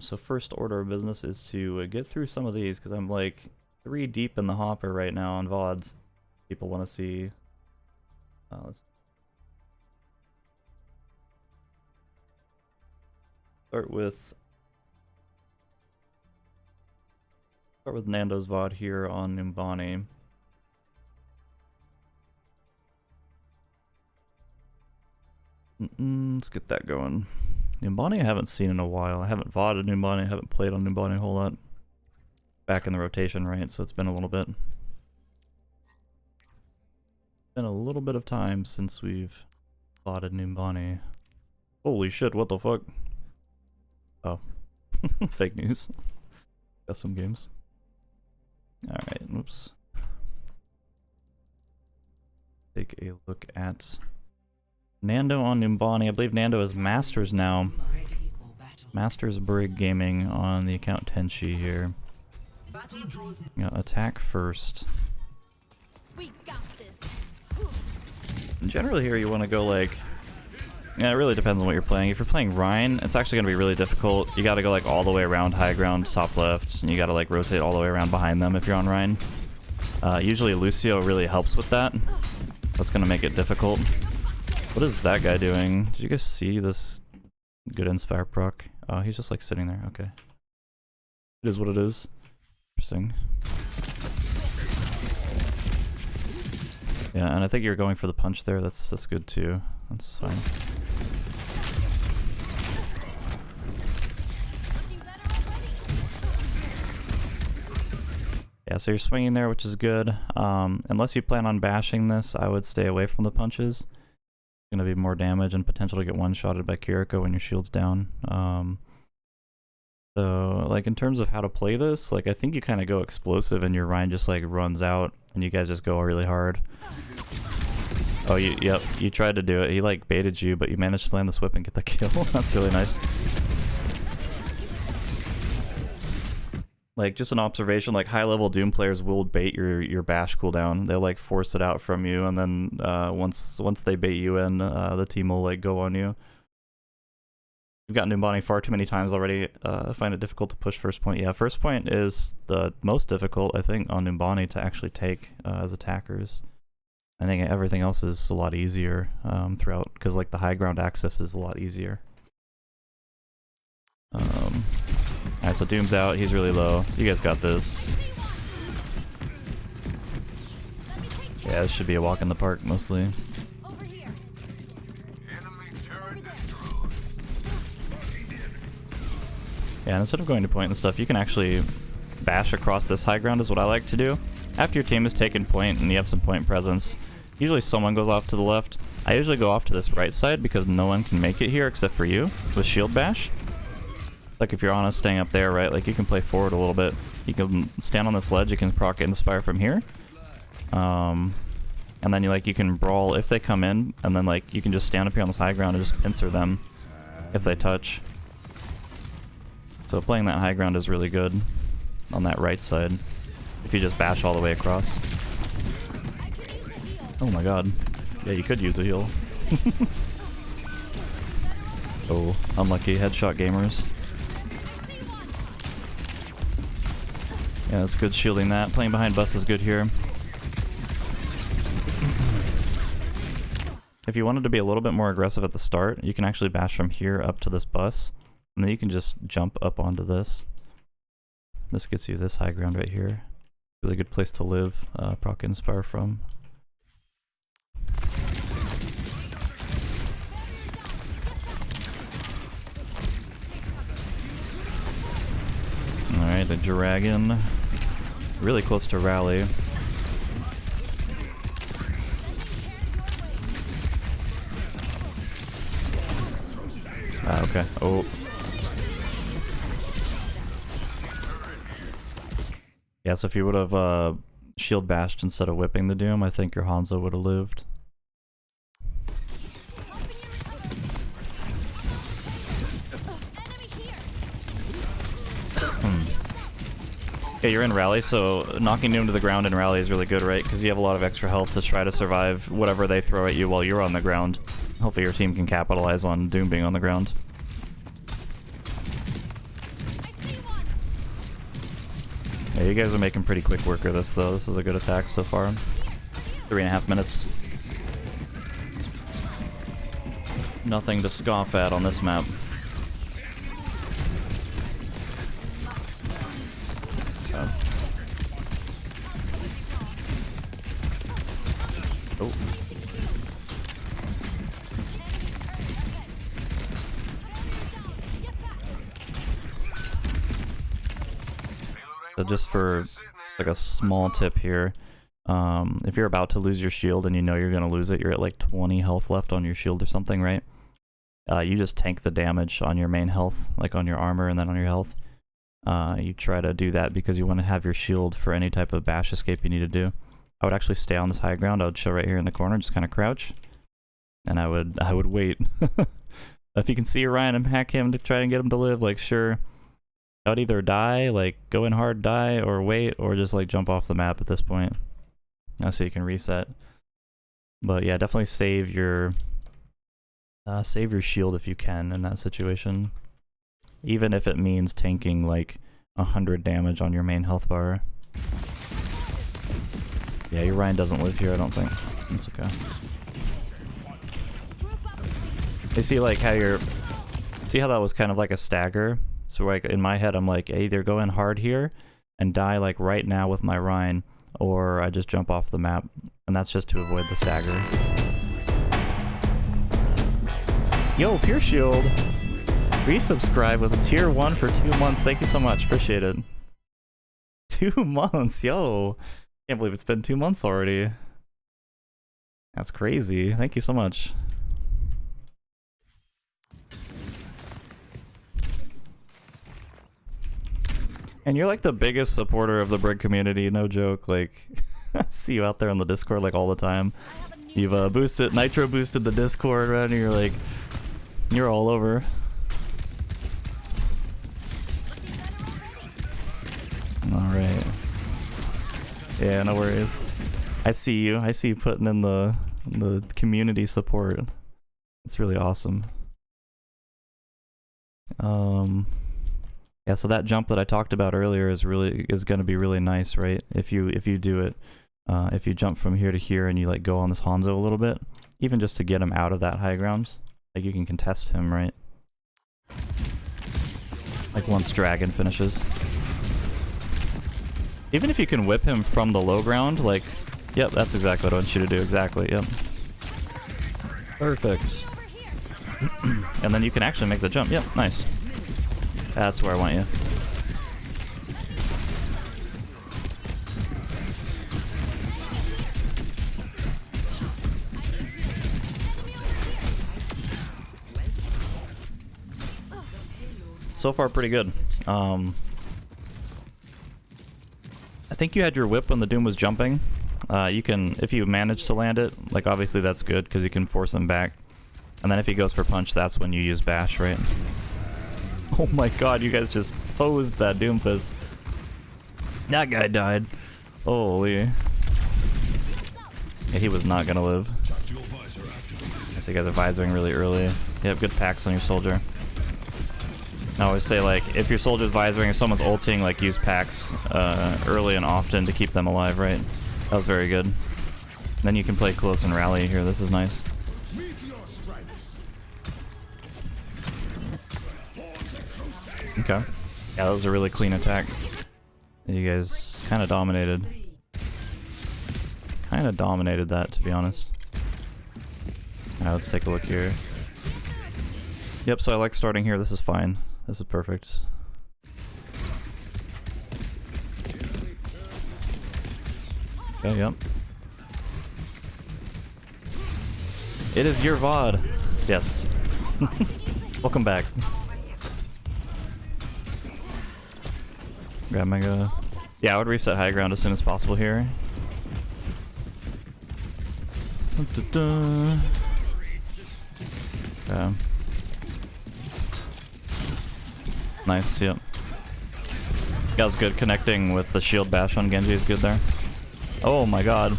So first order of business is to get through some of these, because I'm like 3 deep in the hopper right now on VODs. People want to see... let's start with Nando's VOD here on Numbani. Let's get that going. Numbani I haven't seen in a while. I haven't VOD'd Numbani, I haven't played on Numbani a whole lot. Back in the rotation, right? So it's been a little bit. Been a little bit of time since we've VOD'd Numbani. Holy shit, what the fuck? Oh. Fake news. Got some games. Alright, oops. Take a look at Nando on Numbani. I believe Nando is Masters now. Masters Brig Gaming on the account Tenchi here. Attack first. Generally here you want to go like... Yeah, it really depends on what you're playing. If you're playing Rhine, it's actually going to be really difficult. You got to go like all the way around high ground, top left, and you got to like rotate all the way around behind them if you're on Rhine. Usually Lucio really helps with that. That's going to make it difficult. What is that guy doing? Did you guys see this good Inspire proc? Oh, he's just like sitting there. Okay. It is what it is. Interesting. Yeah, and I think you're going for the punch there. That's good too. That's fine. Yeah, so you're swinging there, which is good. Unless you plan on bashing this, I would stay away from the punches. It's gonna be more damage and potential to get one-shotted by Kiriko when your shield's down. So, like, in terms of how to play this, like, I think you kind of go explosive and your Rhine just, like, runs out and you guys just go really hard. Oh, yep, you tried to do it. He, like, baited you, but you managed to land this whip and get the kill. That's really nice. Like, just an observation, like, high-level Doom players will bait your bash cooldown. They'll, like, force it out from you, and then once they bait you in, the team will, like, go on you. We've gotten Numbani far too many times already. I find it difficult to push first point. Yeah, first point is the most difficult, I think, on Numbani to actually take as attackers. I think everything else is a lot easier throughout, because like the high ground access is a lot easier. Alright, so Doom's out. He's really low. You guys got this. Yeah, this should be a walk in the park mostly. Yeah, and instead of going to point and stuff, you can actually bash across this high ground is what I like to do. After your team has taken point and you have some point presence, usually someone goes off to the left. I usually go off to this right side because no one can make it here except for you with shield bash. Like if you're honest staying up there, right, like you can play forward a little bit. You can stand on this ledge, you can proc Inspire from here. And then you can brawl if they come in, and then like you can just stand up here on this high ground and just pincer them if they touch. So playing that high ground is really good on that right side if you just bash all the way across. Oh my god. Yeah, you could use a heal. Oh, unlucky headshot gamers. Yeah, that's good shielding that. Playing behind bus is good here. If you wanted to be a little bit more aggressive at the start, you can actually bash from here up to this bus. And then you can just jump up onto this. This gets you this high ground right here. Really good place to live, proc Inspire from. Alright, the dragon. Really close to rally. Okay. Oh. Yeah, so if you would have shield bashed instead of whipping the Doom, I think your Hanzo would have lived. Yeah, you're in rally, so knocking Doom to the ground in rally is really good, right? Because you have a lot of extra health to try to survive whatever they throw at you while you're on the ground. Hopefully your team can capitalize on Doom being on the ground. Yeah, you guys are making pretty quick work of this though. This is a good attack so far. 3.5 minutes. Nothing to scoff at on this map. Oh. So just for like a small tip here, if you're about to lose your shield and you know you're gonna lose it, you're at like 20 health left on your shield or something, right? You just tank the damage on your main health, like on your armor and then on your health. You try to do that because you want to have your shield for any type of bash escape you need to do. I would actually stay on this high ground. I would chill right here in the corner, just kind of crouch, and I would wait. If you can see Orion and hack him to try and get him to live, like sure, I would either die, like go in hard, die, or wait, or just like jump off the map at this point, so you can reset. But yeah, definitely save your shield if you can in that situation, even if it means tanking like 100 damage on your main health bar. Yeah, your Ryan doesn't live here, I don't think. That's okay. You see like how see how that was kind of like a stagger? So like in my head I'm like, I either go in hard here and die like right now with my Rhine, or I just jump off the map, and that's just to avoid the stagger. Yo, Pure Shield! Resubscribe with a tier 1 for 2 months. Thank you so much, appreciate it. 2 months, yo! Can't believe it's been 2 months already. That's crazy, thank you so much. And you're like the biggest supporter of the Brig community, no joke. Like, I see you out there on the Discord like all the time. You've Nitro boosted the Discord, right? And you're like, you're all over. Alright. Yeah, no worries. I see you putting in the community support. It's really awesome. Yeah, so that jump that I talked about earlier is going to be really nice, right? If you do it, if you jump from here to here and you like go on this Hanzo a little bit, even just to get him out of that high ground, like you can contest him, right? Like once Dragon finishes. Even if you can whip him from the low ground, like, yep, that's exactly what I want you to do, exactly, yep. Perfect. And then you can actually make the jump, yep, nice. That's where I want you. So far, pretty good. I think you had your whip when the Doom was jumping. You can, if you manage to land it, like obviously that's good because you can force him back. And then if he goes for punch, that's when you use bash, right? Oh my god, you guys just posed that Doomfist. That guy died. Holy. Yeah, he was not gonna live. I see you guys are visoring really early. You have good packs on your soldier. I always say, like, if your soldier's visoring, if someone's ulting, like, use packs early and often to keep them alive, right? That was very good. Then you can play close and rally here. This is nice. Okay. Yeah, that was a really clean attack. You guys kind of dominated. Kind of dominated that, to be honest. Alright, let's take a look here. Yep, so I like starting here. This is fine. This is perfect. Okay, yep. It is your VOD. Yes. Welcome back. Grab Mega. Yeah, I would reset high ground as soon as possible here. Okay. Nice, yep. That was good. Connecting with the shield bash on Genji is good there. Oh my god.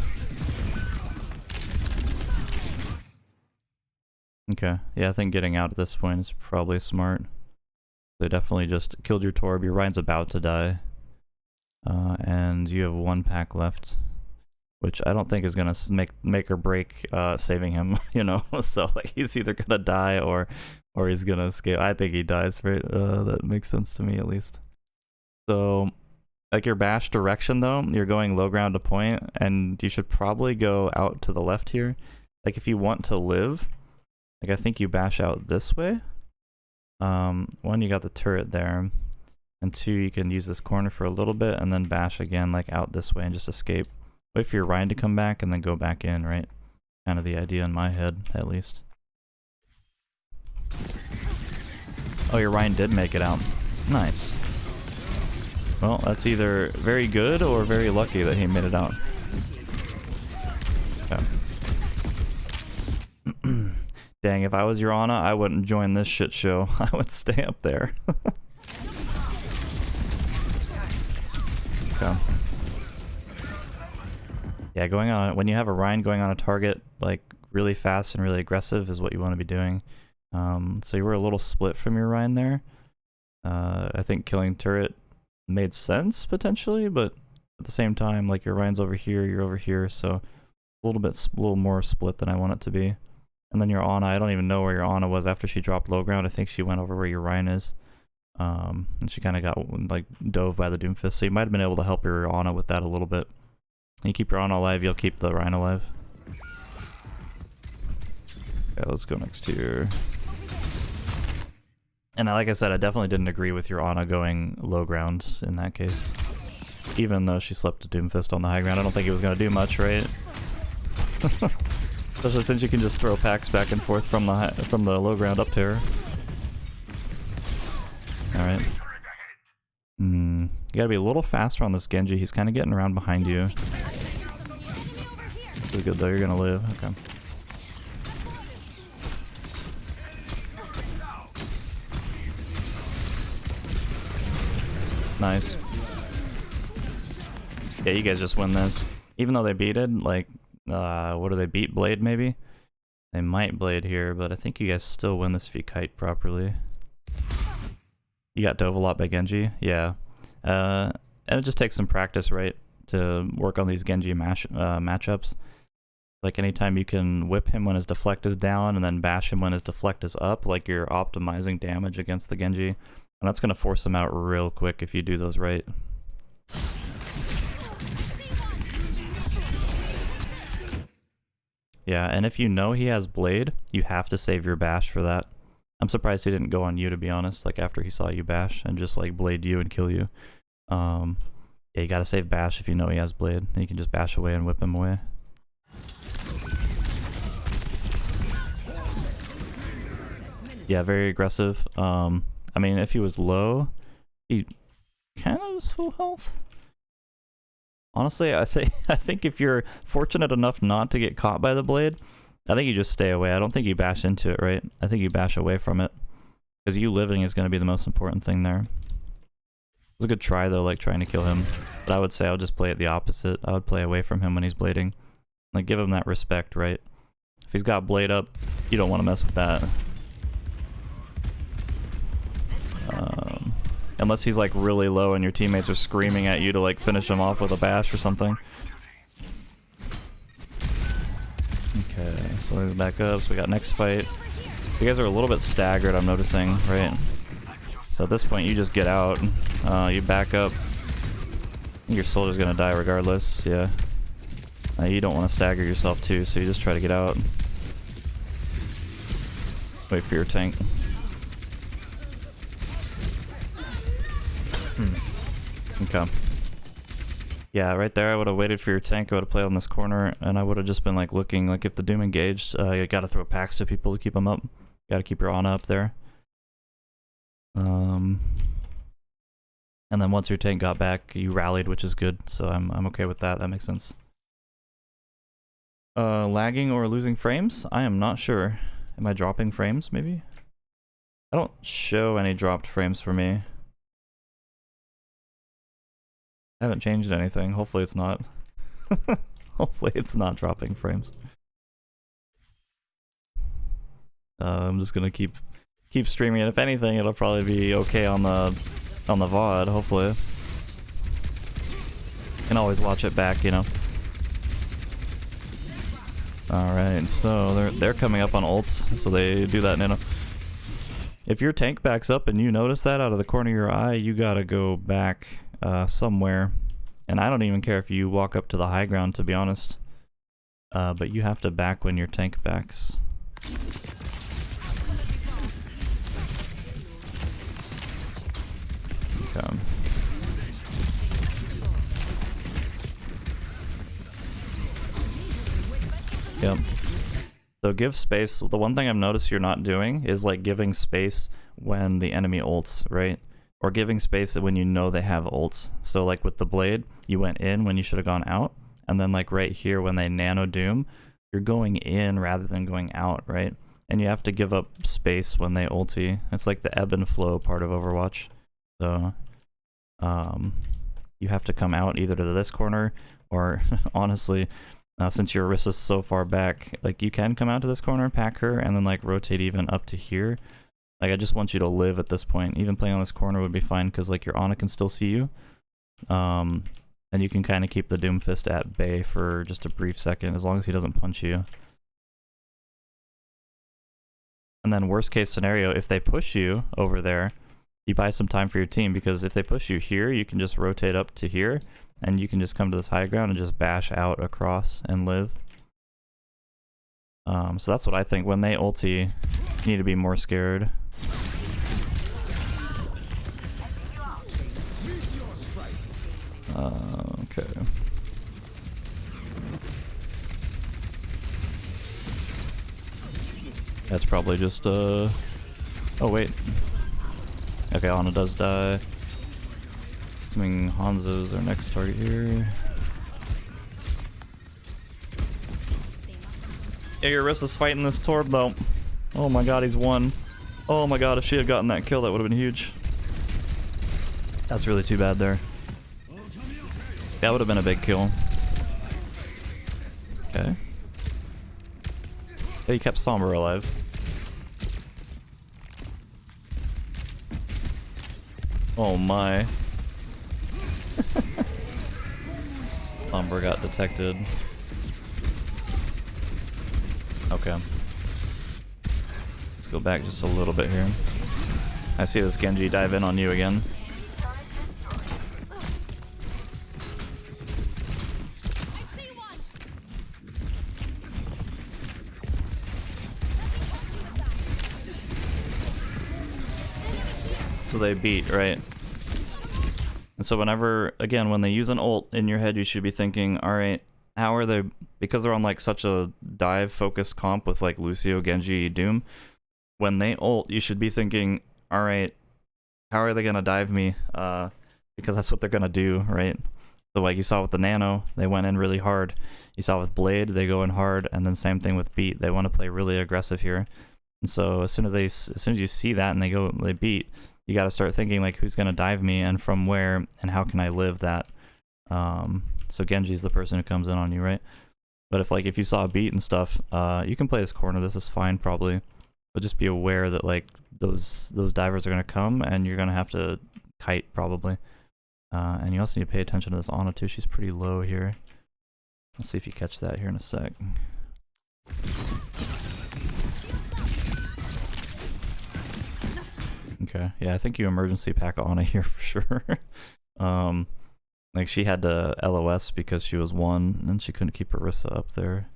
Okay, yeah, I think getting out at this point is probably smart. They definitely just killed your Torb. Your Ryan's about to die. And you have 1 pack left, which I don't think is gonna make or break saving him, you know. So like, he's either gonna die or he's gonna escape. I think he dies, right? That makes sense to me at least. So like your bash direction though, you're going low ground to point, and you should probably go out to the left here. Like if you want to live, like I think you bash out this way. 1, you got the turret there, and 2, you can use this corner for a little bit and then bash again like out this way and just escape. Wait for your Ryan to come back and then go back in, right? Kind of the idea in my head, at least. Oh, your Ryan did make it out. Nice. Well, that's either very good or very lucky that he made it out. Okay. Dang, if I was your Ana, I wouldn't join this shit show. I would stay up there. Okay. Yeah, going on when you have a Ryan going on a target like really fast and really aggressive is what you want to be doing. So you were a little split from your Ryan there. I think killing turret made sense potentially, but at the same time, like your Ryan's over here, you're over here, so a little more split than I want it to be. And then your Ana, I don't even know where your Ana was after she dropped low ground. I think she went over where your Ryan is. And she kind of got like dove by the Doomfist, so you might have been able to help your Ana with that a little bit. You keep your Ana alive, you'll keep the Ryan alive. Okay, let's go next here. And like I said, I definitely didn't agree with your Ana going low ground in that case. Even though she slept a Doomfist on the high ground, I don't think it was going to do much, right? Especially since you can just throw packs back and forth from the low ground up here. Alright. You gotta be a little faster on this Genji. He's kind of getting around behind you. Pretty good though, you're gonna live. Okay. Nice. Yeah, you guys just win this. Even though they beated, like, what do they beat? Blade, maybe? They might Blade here, but I think you guys still win this if you kite properly. You got dove a lot by Genji? Yeah. And it just takes some practice, right? To work on these Genji matchups. Like anytime you can whip him when his deflect is down and then bash him when his deflect is up, like you're optimizing damage against the Genji. And that's going to force him out real quick if you do those right. Yeah, and if you know he has Blade, you have to save your bash for that. I'm surprised he didn't go on you, to be honest, like after he saw you bash and just like Blade you and kill you. Yeah, you gotta save bash if you know he has Blade. And you can just bash away and whip him away. Yeah, very aggressive. I mean, if he was low, he kind of was full health. Honestly, I think if you're fortunate enough not to get caught by the Blade, I think you just stay away. I don't think you bash into it, right? I think you bash away from it. Because you living is going to be the most important thing there. It was a good try though, like trying to kill him. But I would say I'll just play it the opposite. I would play away from him when he's blading. Like, give him that respect, right? If he's got Blade up, you don't want to mess with that. Unless he's like really low and your teammates are screaming at you to like finish him off with a bash or something. Okay, so let's back up. So we got next fight. You guys are a little bit staggered, I'm noticing, right? So at this point, you just get out. You back up. Your soldier's gonna die regardless, yeah. You don't want to stagger yourself too, so you just try to get out. Wait for your tank. Okay. Yeah, right there I would have waited for your tank, I would have played on this corner, and I would have just been like looking, like if the Doom engaged, you gotta throw packs to people to keep them up. You gotta keep your Ana up there. And then once your tank got back, you rallied, which is good, so I'm okay with that, that makes sense. Lagging or losing frames? I am not sure. Am I dropping frames, maybe? I don't show any dropped frames for me. I haven't changed anything. Hopefully it's not. Hopefully it's not dropping frames. I'm just gonna keep streaming it. If anything, it'll probably be okay on the VOD, hopefully. Can always watch it back, you know. Alright, so they're coming up on ults, so they do that nano. If your tank backs up and you notice that out of the corner of your eye, you gotta go back somewhere. And I don't even care if you walk up to the high ground, to be honest. But you have to back when your tank backs. Okay. Yep. So give space. The one thing I've noticed you're not doing is like giving space when the enemy ults, right? Or giving space when you know they have ults. So like with the blade, you went in when you should have gone out. And then like right here when they nano doom, you're going in rather than going out, right? And you have to give up space when they ulti. It's like the ebb and flow part of Overwatch. So you have to come out either to this corner or honestly, since your Orisa's so far back, like you can come out to this corner, pack her, and then like rotate even up to here. Like I just want you to live at this point. Even playing on this corner would be fine because like your Ana can still see you. And you can kind of keep the Doomfist at bay for just a brief second as long as he doesn't punch you. And then worst case scenario, if they push you over there, you buy some time for your team because if they push you here, you can just rotate up to here. And you can just come to this high ground and just bash out across and live. So that's what I think. When they ulti, you need to be more scared. Okay. That's probably just, oh wait. Okay, Ana does die. Assuming Hanzo's our next target here. Yeah, your Orisa's fighting this Torb though. Oh my god, he's won. Oh my god, if she had gotten that kill, that would have been huge. That's really too bad there. That would have been a big kill. Okay. Yeah, he kept Sombra alive. Oh my. Sombra got detected. Okay. Let's go back just a little bit here. I see this Genji dive in on you again. So they beat, right? And so whenever, again, when they use an ult in your head, you should be thinking, alright, how are they, because they're on like such a dive focused comp with like Lucio, Genji, Doom, when they ult, you should be thinking, alright, how are they gonna dive me? Because that's what they're gonna do, right? So like you saw with the Nano, they went in really hard. You saw with Blade, they go in hard, and then same thing with Beat. They want to play really aggressive here. And so as soon as you see that and they beat, you got to start thinking like who's gonna dive me and from where and how can I live that. So Genji's the person who comes in on you, right? But if you saw a Beat and stuff, you can play this corner. This is fine probably, but just be aware that like those divers are gonna come and you're gonna have to kite probably. And you also need to pay attention to this Ana too. She's pretty low here. Let's see if you catch that here in a sec. Okay, yeah, I think you emergency pack Ana here for sure. Like she had to LOS because she was 1 and she couldn't keep Orisa up there.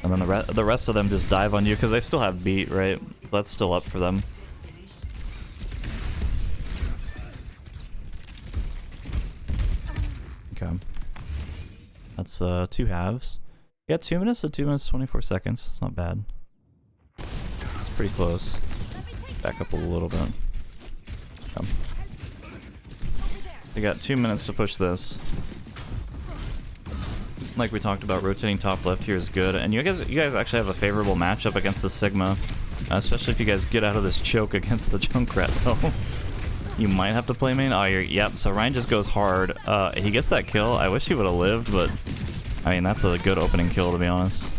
And then the rest of them just dive on you because they still have Beat, right? So that's still up for them. Okay. That's 2 halves. Yeah, 2 minutes to 2 minutes 24 seconds. It's not bad. It's pretty close. Back up a little bit. Come. We got 2 minutes to push this. Like we talked about, rotating top left here is good, and you guys actually have a favorable matchup against the Sigma, especially if you guys get out of this choke against the Junkrat though. You might have to play main. Oh, yep. So Ryan just goes hard. He gets that kill. I wish he would have lived, but I mean that's a good opening kill to be honest.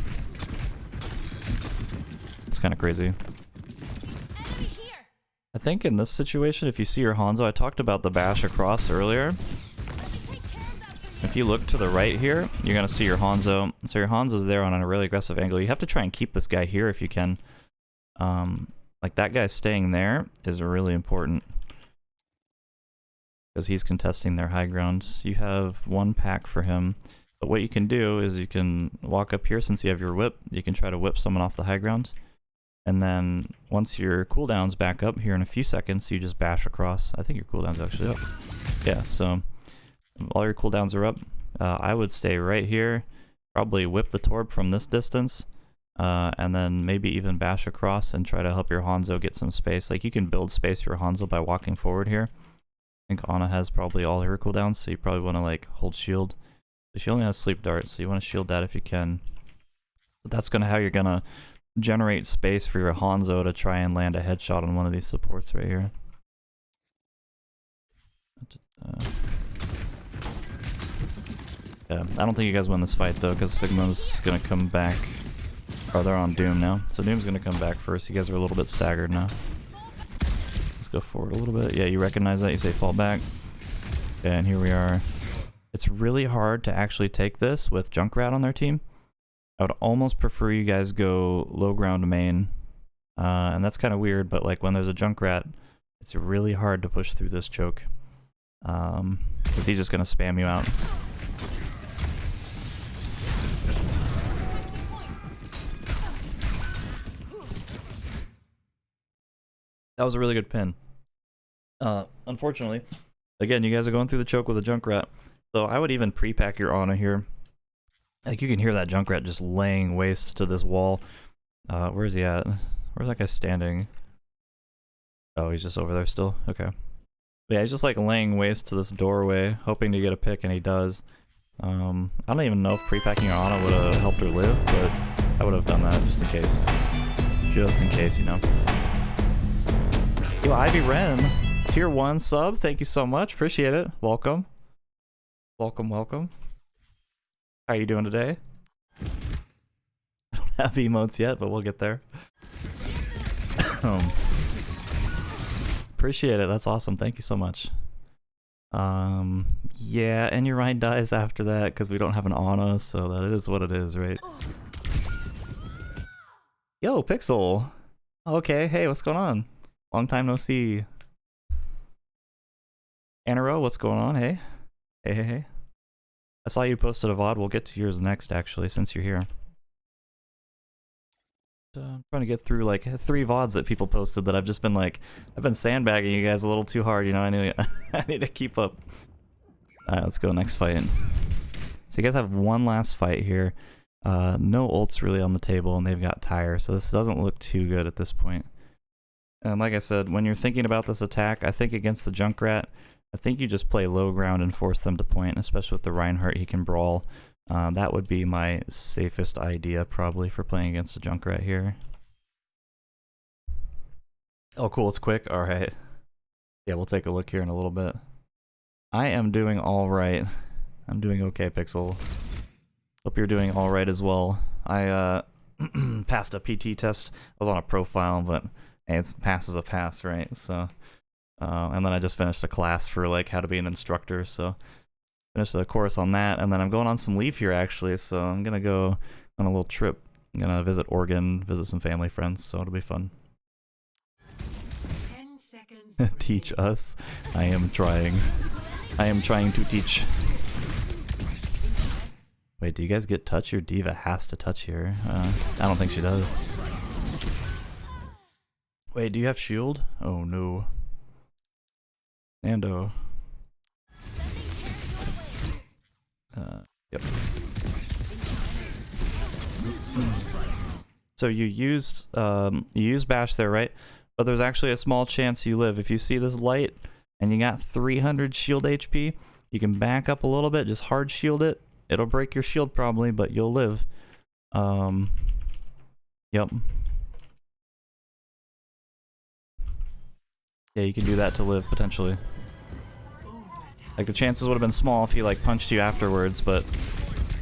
It's kind of crazy. I think in this situation, if you see your Hanzo, I talked about the bash across earlier. if you look to the right here, you're gonna see your Hanzo. So your Hanzo's there on a really aggressive angle. You have to try and keep this guy here if you can. Like that guy staying there is really important because he's contesting their high ground. You have one pack for him, but what you can do is you can walk up here since you have your whip. You can try to whip someone off the high ground, and then once your cooldown's back up here in a few seconds, you just bash across. I think your cooldown's actually up. Yeah, so all your cooldowns are up. I would stay right here, probably whip the Torb from this distance, and then maybe even bash across and try to help your Hanzo get some space. Like, you can build space for your Hanzo by walking forward here. I think Ana has probably all her cooldowns, so you probably want to like hold shield. But she only has sleep dart, so you want to shield that if you can. But that's how you're gonna generate space for your Hanzo to try and land a headshot on one of these supports right here. Yeah, I don't think you guys win this fight though, because Sigma's gonna come back. Oh, they're on Doom now. So Doom's gonna come back first. You guys are a little bit staggered now. Let's go forward a little bit. Yeah, you recognize that. You say fall back. Okay, and here we are. It's really hard to actually take this with Junkrat on their team. I would almost prefer you guys go low ground main. And that's kind of weird, but like when there's a Junkrat, it's really hard to push through this choke. Because he's just gonna spam you out. That was a really good pin. Unfortunately, again, you guys are going through the choke with a Junkrat, so I would even pre-pack your Ana here. Like, you can hear that Junkrat just laying waste to this wall. Where is he at? Where's that guy standing? Oh, he's just over there still? Okay. But yeah, he's just like laying waste to this doorway, hoping to get a pick, and he does. I don't even know if pre-packing your Ana would have helped her live, but I would have done that just in case. Just in case, you know. Yo, Ivy Ren, tier 1 sub, thank you so much, appreciate it. Welcome. Welcome, welcome. How are you doing today? I don't have emotes yet, but we'll get there. Appreciate it, that's awesome, thank you so much. Yeah, and your Rhine dies after that because we don't have an Ana, so that is what it is, right? Yo, Pixel! Okay, hey, what's going on? Long time no see. Anaro, what's going on? Hey? Hey, hey, hey. I saw you posted a VOD. We'll get to yours next, actually, since you're here. I'm trying to get through, like, 3 VODs that people posted that I've just been, like... I've been sandbagging you guys a little too hard, you know? I need to keep up. Alright, let's go next fight. So you guys have one last fight here. No ults really on the table, and they've got Tire, so this doesn't look too good at this point. And like I said, when you're thinking about this attack, I think against the Junkrat, I think you just play low ground and force them to point, especially with the Reinhardt, he can brawl. That would be my safest idea, probably, for playing against a Junkrat here. Oh, cool, it's quick? Alright. Yeah, we'll take a look here in a little bit. I am doing alright. I'm doing okay, Pixel. Hope you're doing alright as well. I passed a PT test. I was on a profile, but... Hey, it's pass is a pass, right? So, and then I just finished a class for like how to be an instructor, so finished the course on that, and then I'm going on some leave here actually, so I'm gonna go on a little trip. I'm gonna visit Oregon, visit some family friends, so it'll be fun. 10 seconds. Teach us. I am trying. I am trying to teach. Wait, do you guys get touch? Your diva has to touch here. I don't think she does. Wait, do you have shield? Oh no. Nando. Yep. So you used bash there, right? But there's actually a small chance you live. If you see this light and you got 300 shield HP, you can back up a little bit, just hard shield it. It'll break your shield probably, but you'll live. Yep. Yeah, you can do that to live, potentially. Like, the chances would have been small if he, like, punched you afterwards, but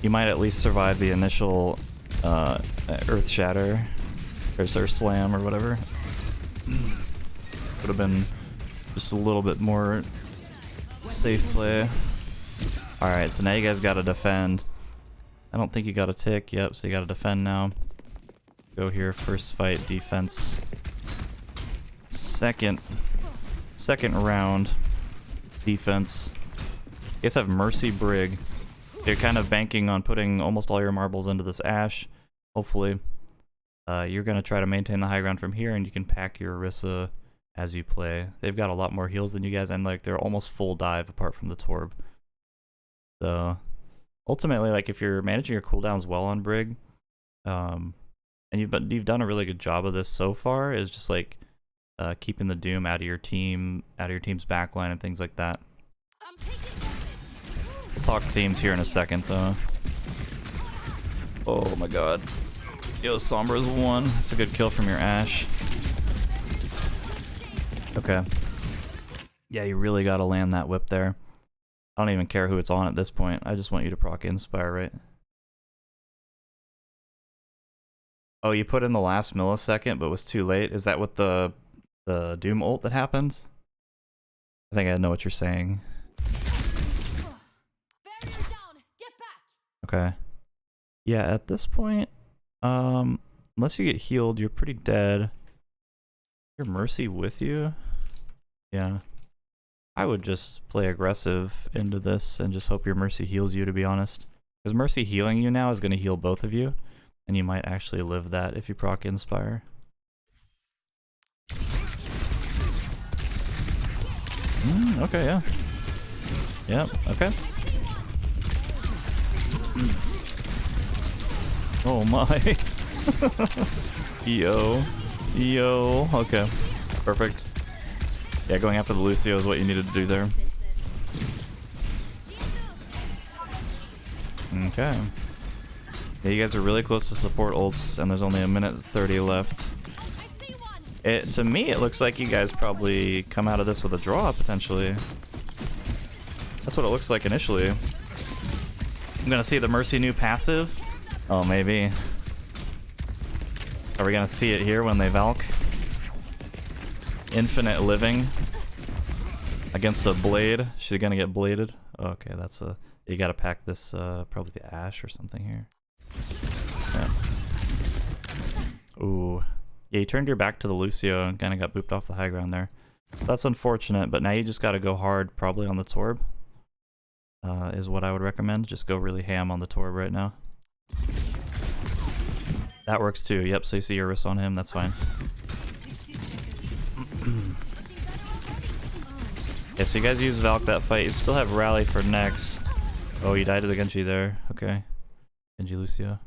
you might at least survive the initial, Earth Shatter, or Slam, or whatever. Would have been just a little bit more safe play. Alright, so now you guys gotta defend. I don't think you got a tick. Yep, so you gotta defend now. Go here, first fight, defense. Second round, defense. You guys have Mercy Brig. You're kind of banking on putting almost all your marbles into this Ash. Hopefully. You're gonna try to maintain the high ground from here, and you can pack your Orisa as you play. They've got a lot more heals than you guys, and like they're almost full dive apart from the Torb. So ultimately, like if you're managing your cooldowns well on Brig, and you've done a really good job of this so far, is just like keeping the Doom out of your team's backline and things like that. We'll talk themes here in a second, though. Oh my god. Yo, Sombra's 1. That's a good kill from your Ashe. Okay. Yeah, you really gotta land that whip there. I don't even care who it's on at this point. I just want you to proc Inspire, right? Oh, you put in the last millisecond, but was too late? Is that with the Doom ult that happens? I think I know what you're saying. Okay. Yeah, at this point, unless you get healed, you're pretty dead. Your Mercy with you? Yeah. I would just play aggressive into this and just hope your Mercy heals you, to be honest. Because Mercy healing you now is going to heal both of you, and you might actually live that if you proc Inspire. Okay, yeah. Yep, okay. Oh my. Yo, okay. Perfect. Yeah, going after the Lucio is what you needed to do there. Okay. Yeah, you guys are really close to support ults, and there's only a minute 30 left. To me, it looks like you guys probably come out of this with a draw, potentially. That's what it looks like initially. I'm gonna see the Mercy new passive. Oh, maybe. Are we gonna see it here when they Valk? Infinite living against a blade. She's gonna get bladed. Okay, that's a... You gotta pack this, probably the Ashe or something here. Yeah. Ooh. Yeah, you turned your back to the Lucio and kind of got booped off the high ground there. That's unfortunate, but now you just gotta go hard, probably on the Torb. Is what I would recommend. Just go really ham on the Torb right now. That works too. Yep, so you see Orisa on him, that's fine. Yeah, so you guys use Valk that fight. You still have Rally for next. Oh, you died to the Genji there. Okay. Genji Lucio.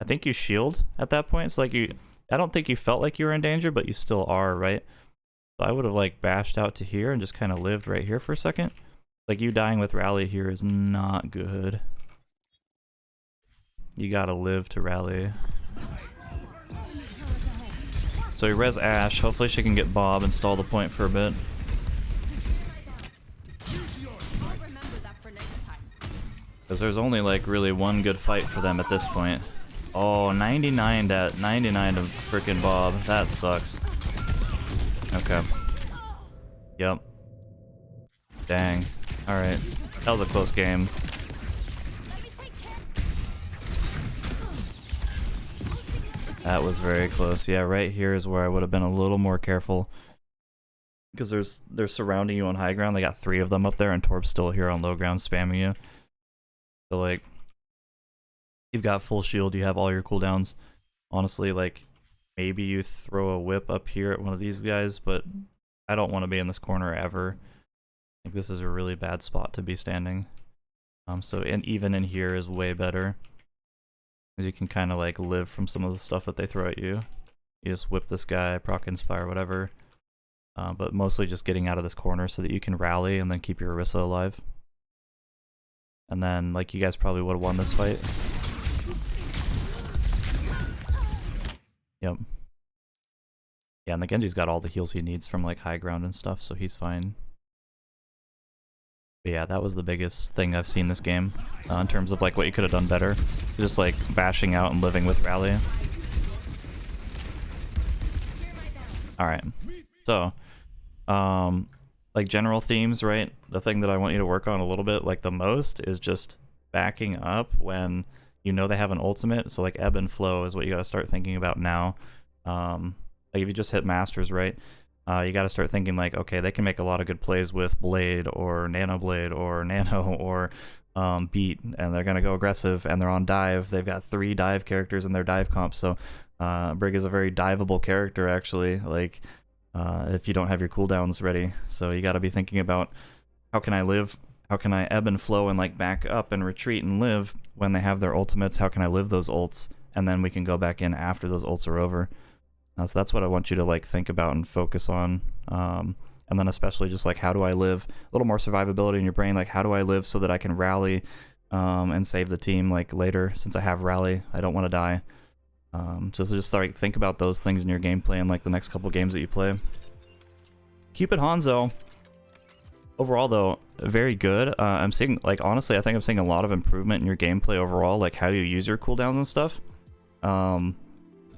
I think you shield at that point. So like I don't think you felt like you were in danger, but you still are, right? So I would have like bashed out to here and just kind of lived right here for a second. Like you dying with Rally here is not good. You gotta live to Rally. So he res Ashe. Hopefully she can get Bob and stall the point for a bit. Because there's only like really one good fight for them at this point. Oh, 99 to freaking Bob. That sucks. Okay. Yep. Dang. Alright. That was a close game. That was very close. Yeah, right here is where I would have been a little more careful. Because they're surrounding you on high ground. They got 3 of them up there, and Torb's still here on low ground spamming you. So like, you've got full shield, you have all your cooldowns. Honestly, like, maybe you throw a whip up here at one of these guys, but I don't want to be in this corner ever. I think this is a really bad spot to be standing. And even in here is way better. Because you can kind of like live from some of the stuff that they throw at you. You just whip this guy, proc Inspire, whatever. But mostly just getting out of this corner so that you can rally and then keep your Orisa alive. And then, like, you guys probably would have won this fight. Yep. Yeah, and the Genji's got all the heals he needs from, like, high ground and stuff, so he's fine. But yeah, that was the biggest thing I've seen this game, in terms of, like, what you could have done better. Just, like, bashing out and living with Rally. Alright. So, like general themes, right? The thing that I want you to work on a little bit, like the most, is just backing up when you know they have an ultimate. So like ebb and flow is what you got to start thinking about now. Like if you just hit masters, right? You got to start thinking like, okay, they can make a lot of good plays with blade or nano blade or nano or beat, and they're gonna go aggressive, and they're on dive. They've got 3 dive characters in their dive comp, so Brig is a very diveable character actually. Like if you don't have your cooldowns ready, so you got to be thinking about how can I live, how can I ebb and flow and like back up and retreat and live when they have their ultimates. How can I live those ults, and then we can go back in after those ults are over. So that's what I want you to like think about and focus on. And then especially just like, how do I live? A little more survivability in your brain, like how do I live so that I can rally and save the team like later, since I have rally, I don't want to die. So just like think about those things in your gameplay in like the next couple games that you play. Cupid Hanzo, overall though, very good. I'm seeing, like honestly, I think I'm seeing a lot of improvement in your gameplay overall, like how you use your cooldowns and stuff.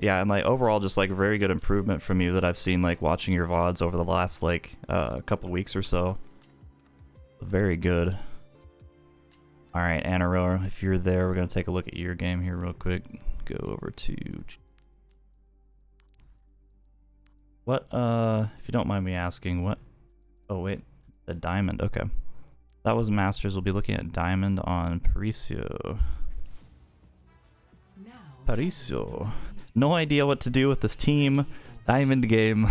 Yeah, and like overall just like very good improvement from you that I've seen like watching your VODs over the last like couple weeks or so. Very good. Alright, Anarora, if you're there, we're gonna take a look at your game here real quick. Go over to what if you don't mind me asking, what, oh wait, the diamond, okay. That was Masters. We'll be looking at diamond on Paradiso. Paradiso. No idea what to do with this team. Diamond game.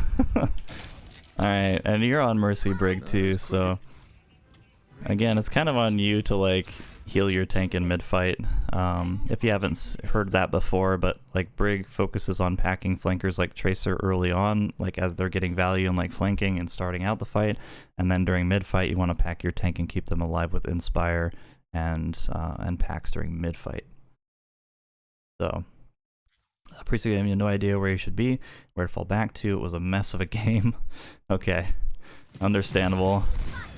Alright, and you're on Mercy Brig too, so again, it's kind of on you to like heal your tank in mid-fight. If you haven't heard that before, but like Brig focuses on packing flankers like Tracer early on, like as they're getting value in like flanking and starting out the fight, and then during mid-fight you want to pack your tank and keep them alive with Inspire and packs during mid-fight. So pre-game, you have no idea where you should be, where to fall back to. It was a mess of a game. Okay, understandable.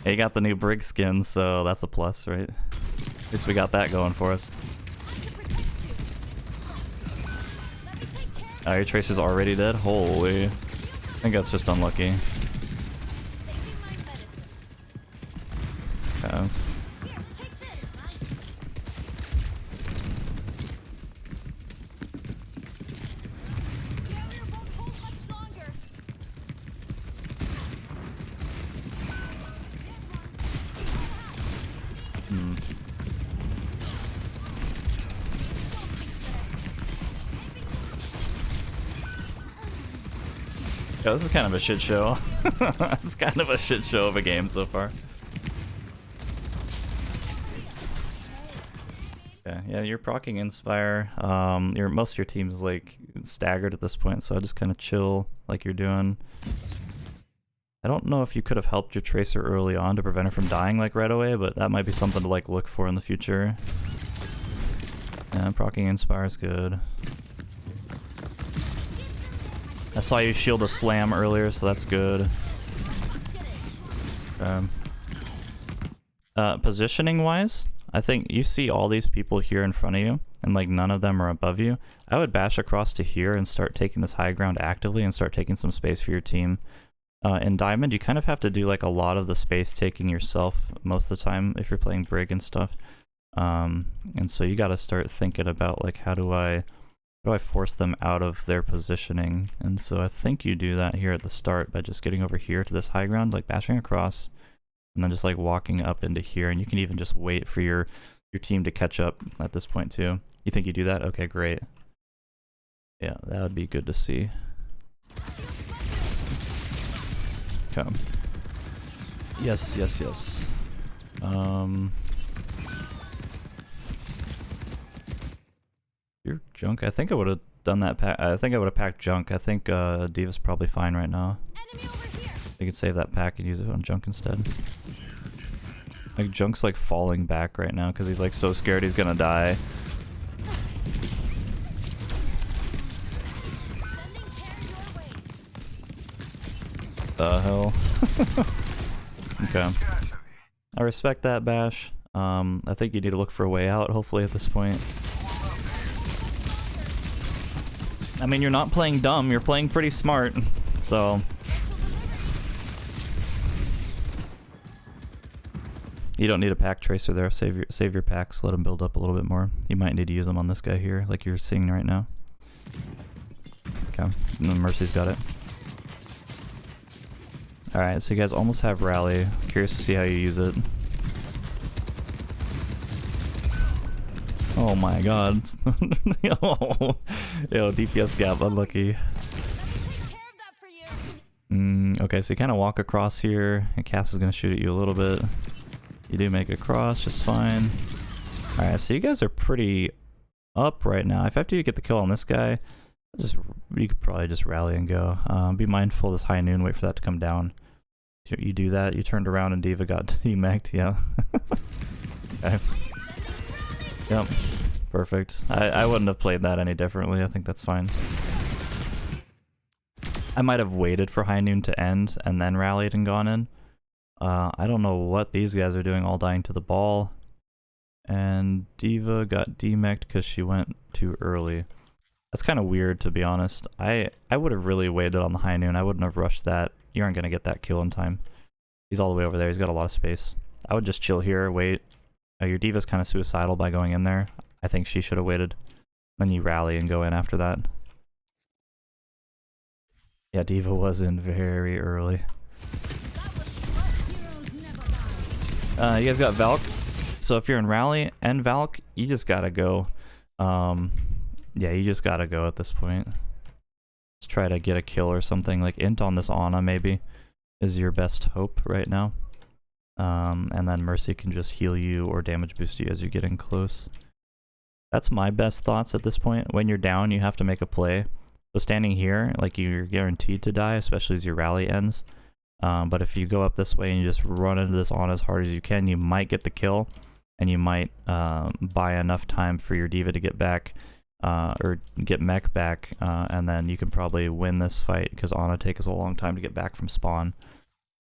Hey, you got the new Brig skin, so that's a plus, right? At least we got that going for us. Oh, your Tracer's already dead? Holy. I think that's just unlucky. Okay. Yeah, this is kind of a shit show. It's kind of a shit show of a game so far. Okay, yeah, you're proccing Inspire. Most of your team's like staggered at this point, so I just kind of chill like you're doing. I don't know if you could have helped your Tracer early on to prevent her from dying like right away, but that might be something to like look for in the future. Yeah, proccing Inspire is good. I saw you shield a slam earlier, so that's good. Positioning wise, I think you see all these people here in front of you, and like none of them are above you. I would bash across to here and start taking this high ground actively and start taking some space for your team. In Diamond, you kind of have to do like a lot of the space taking yourself most of the time if you're playing Brig and stuff. And so you got to start thinking about like how do I force them out of their positioning. And so I think you do that here at the start by just getting over here to this high ground, like bashing across, and then just like walking up into here. And you can even just wait for your team to catch up at this point too. You think you do that? Okay, great. Yeah, that would be good to see. Okay. Yes, yes, yes. Your junk? I think I would have done that pack. I think I would have packed junk. I think D.Va's probably fine right now. You could save that pack and use it on junk instead. Like junk's like falling back right now because he's like so scared he's gonna die. The hell? Okay. I respect that, Bash. I think you need to look for a way out, hopefully, at this point. I mean, you're not playing dumb, you're playing pretty smart, so... You don't need a pack tracer there. Save your packs. Let them build up a little bit more. You might need to use them on this guy here, like you're seeing right now. Okay, and then Mercy's got it. Alright, so you guys almost have rally. Curious to see how you use it. Oh my god. Yo, DPS gap, unlucky. Okay, so you kind of walk across here, and Cass is going to shoot at you a little bit. You do make it across, just fine. Alright, so you guys are pretty up right now. If after you get the kill on this guy, you could probably just rally and go. Be mindful of this high noon, wait for that to come down. You do that, you turned around and D.Va got demec'd, yeah. Okay. Yep, perfect. I wouldn't have played that any differently, I think that's fine. I might have waited for high noon to end and then rallied and gone in. I don't know what these guys are doing, all dying to the ball. And D.Va got demec'd because she went too early. That's kind of weird, to be honest. I would have really waited on the high noon. I wouldn't have rushed that. You aren't going to get that kill in time. He's all the way over there. He's got a lot of space. I would just chill here, wait. Your D.Va's kind of suicidal by going in there. I think she should have waited. Then you rally and go in after that. Yeah, D.Va was in very early. You guys got Valk. So if you're in rally and Valk, you just gotta go. Yeah, you just gotta go at this point. Let's try to get a kill or something. Like int on this Ana maybe is your best hope right now. And then Mercy can just heal you or damage boost you as you're getting close. That's my best thoughts at this point. When you're down, you have to make a play. So standing here, like you're guaranteed to die, especially as your rally ends. But if you go up this way and you just run into this on as hard as you can, you might get the kill, and you might buy enough time for your D.Va to get back, or get mech back, and then you can probably win this fight, because Ana takes a long time to get back from spawn.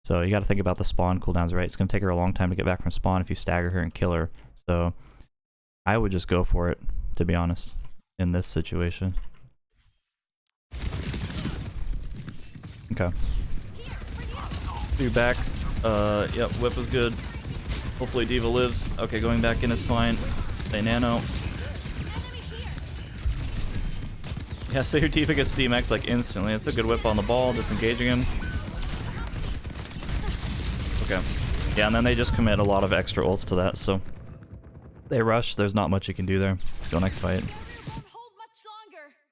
So you got to think about the spawn cooldowns, right? It's going to take her a long time to get back from spawn if you stagger her and kill her. So I would just go for it, to be honest, in this situation. Okay. You're back. Yep, whip is good. Hopefully D.Va lives. Okay, going back in is fine. They nano. Yeah, so your D.Va gets demec'd like instantly. It's a good whip on the ball, disengaging him. Okay. Yeah, and then they just commit a lot of extra ults to that, so they rush. There's not much you can do there. Let's go next fight.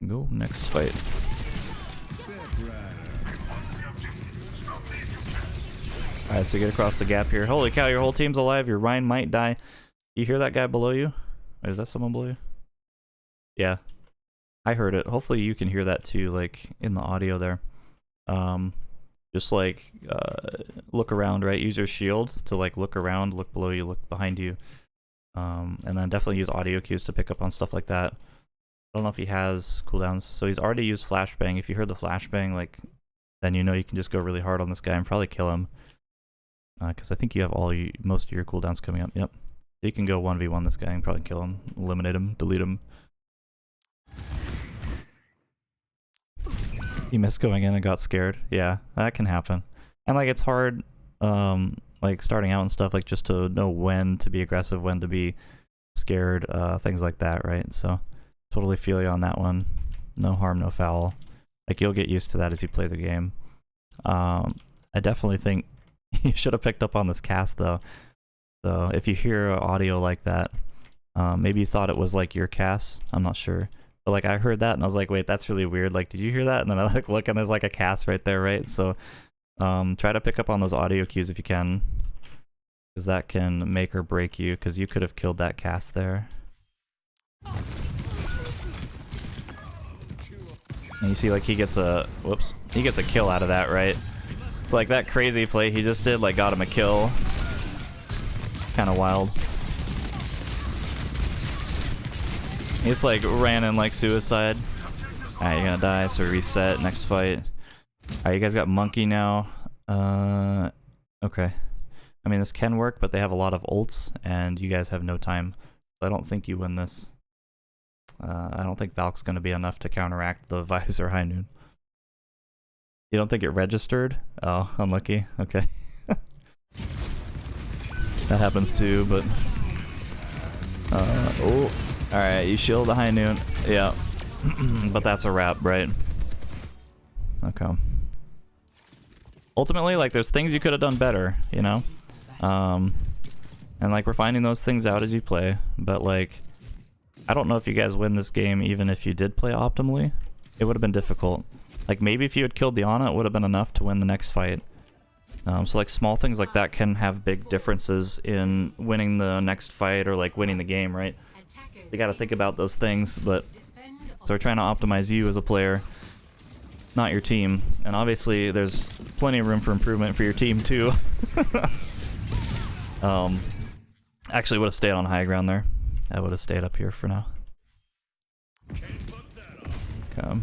Go next fight. Alright, so you get across the gap here. Holy cow, your whole team's alive. Your Rhine might die. You hear that guy below you? Wait, is that someone below you? Yeah. I heard it. Hopefully you can hear that too, like, in the audio there. Just, like, look around, right? Use your shield to, like, look around, look below you, look behind you. And then definitely use audio cues to pick up on stuff like that. I don't know if he has cooldowns. So he's already used flashbang. If you heard the flashbang, like, then you know you can just go really hard on this guy and probably kill him. Because I think you have most of your cooldowns coming up. Yep. You can go 1v1 this guy and probably kill him, eliminate him, delete him. He missed going in and got scared. Yeah, that can happen. And like it's hard, like starting out and stuff, like just to know when to be aggressive, when to be scared, things like that, right? So totally feel you on that one. No harm, no foul. Like you'll get used to that as you play the game. I definitely think you should have picked up on this cast though. So if you hear audio like that, maybe you thought it was like your cast. I'm not sure. But like I heard that and I was like, wait, that's really weird. Like, did you hear that? And then I like look and there's like a cast right there, right? So try to pick up on those audio cues if you can, because that can make or break you, because you could have killed that cast there. And you see like he gets a kill out of that, right? It's like that crazy play he just did, like got him a kill. Kind of wild. He just like ran in like suicide. Alright, you're gonna die, so reset, next fight. Alright, you guys got Monkey now. Okay. I mean, this can work, but they have a lot of ults, and you guys have no time. So I don't think you win this. I don't think Valk's gonna be enough to counteract the Visor High Noon. You don't think it registered? Oh, unlucky. Okay. That happens too, but... oh. Alright, you shield the high noon. Yeah. But that's a wrap, right? Okay. Ultimately, like, there's things you could have done better, you know? And, like, we're finding those things out as you play. But, like, I don't know if you guys win this game even if you did play optimally. It would have been difficult. Like, maybe if you had killed the Ana, it would have been enough to win the next fight. So, like, small things like that can have big differences in winning the next fight or, like, winning the game, right? You gotta think about those things, but... So we're trying to optimize you as a player, not your team. And obviously, there's plenty of room for improvement for your team, too. Actually would have stayed on high ground there. I would have stayed up here for now. Okay.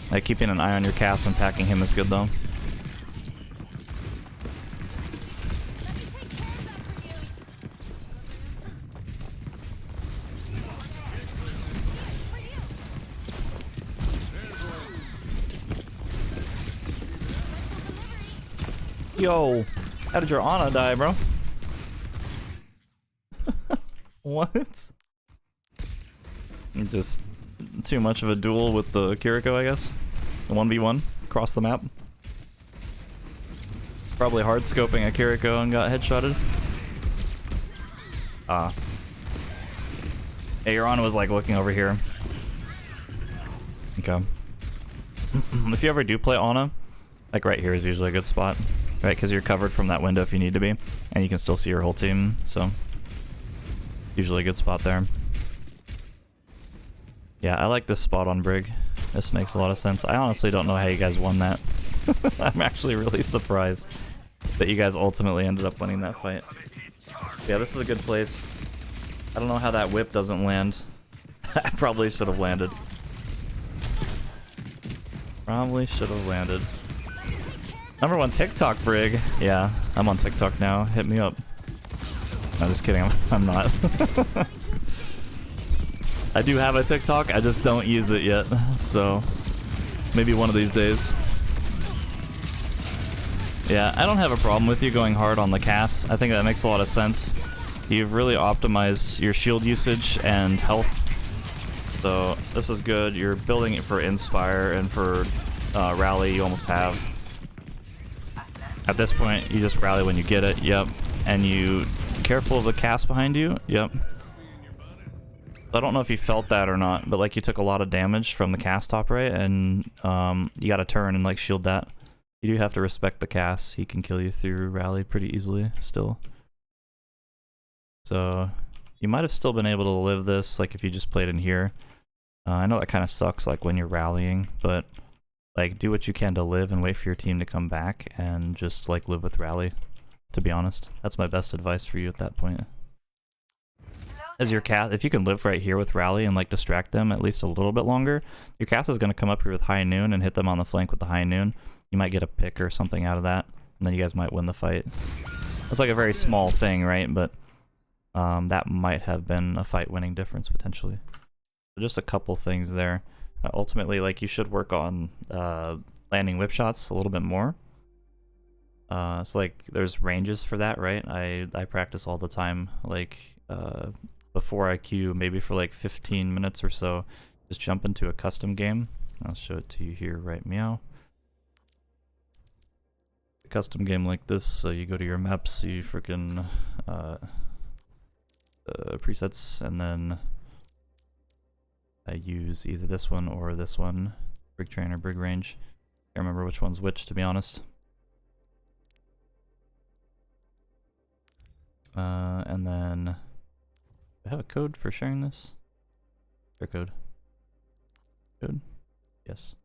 Like, keeping an eye on your cast and packing him is good, though. Yo, how did your Ana die, bro? What? Just too much of a duel with the Kiriko, I guess. 1v1 across the map. Probably hard scoping a Kiriko and got headshotted. Ah. Hey, your Ana was like looking over here. Okay. If you ever do play Ana, like right here is usually a good spot. Right, because you're covered from that window if you need to be. And you can still see your whole team, so... Usually a good spot there. Yeah, I like this spot on Brig. This makes a lot of sense. I honestly don't know how you guys won that. I'm actually really surprised that you guys ultimately ended up winning that fight. Yeah, this is a good place. I don't know how that whip doesn't land. I probably should have landed. Probably should have landed. #1 TikTok, Brig. Yeah, I'm on TikTok now. Hit me up. No, just kidding. I'm not. I do have a TikTok. I just don't use it yet. So maybe one of these days. Yeah, I don't have a problem with you going hard on the cast. I think that makes a lot of sense. You've really optimized your shield usage and health. So this is good. You're building it for Inspire and for Rally. You almost have. At this point, you just rally when you get it, yep. And you careful of the cast behind you, yep. I don't know if you felt that or not, but like you took a lot of damage from the cast top right, and you gotta turn and like shield that. You do have to respect the cast. He can kill you through rally pretty easily still. So you might have still been able to live this like if you just played in here. I know that kind of sucks like when you're rallying, but like, do what you can to live and wait for your team to come back and just, like, live with rally, to be honest. That's my best advice for you at that point. As your cast, if you can live right here with rally and, like, distract them at least a little bit longer, your cast is going to come up here with high noon and hit them on the flank with the high noon. You might get a pick or something out of that, and then you guys might win the fight. It's like a very small thing, right? But that might have been a fight-winning difference, potentially. So just a couple things there. Ultimately, like, you should work on landing whip shots a little bit more. So, like, there's ranges for that, right? I practice all the time, like, before I queue, maybe for, like, 15 minutes or so, just jump into a custom game. I'll show it to you here, right meow. A custom game like this, so you go to your maps, you freaking presets, and then I use either this one or this one, Brig Trainer, Brig Range. Can't remember which one's which, to be honest. And then, do I have a code for sharing this? Share code. Code? Yes.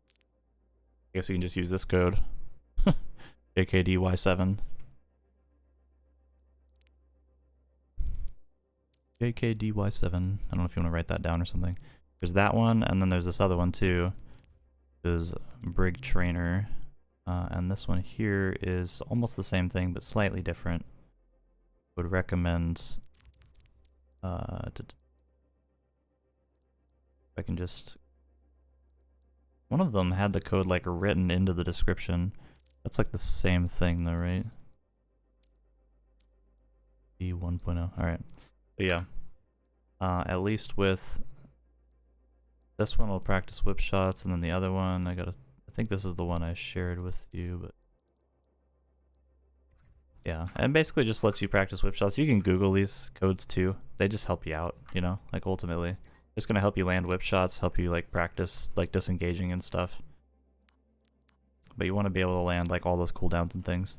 I guess you can just use this code. JKDY7. JKDY7. I don't know if you want to write that down or something. There's that one, and then there's this other one too. Is Brig Trainer, and this one here is almost the same thing but slightly different. Would recommend. If I can just One of them had the code like written into the description. That's like the same thing though, right? V 1.0. Alright. But yeah. At least with this one we'll practice whip shots, and then the other one I think this is the one I shared with you, but yeah, and basically just lets you practice whip shots. You can Google these codes too. They just help you out, you know, like ultimately. It's gonna help you land whip shots, help you like practice like disengaging and stuff. But you want to be able to land like all those cooldowns and things.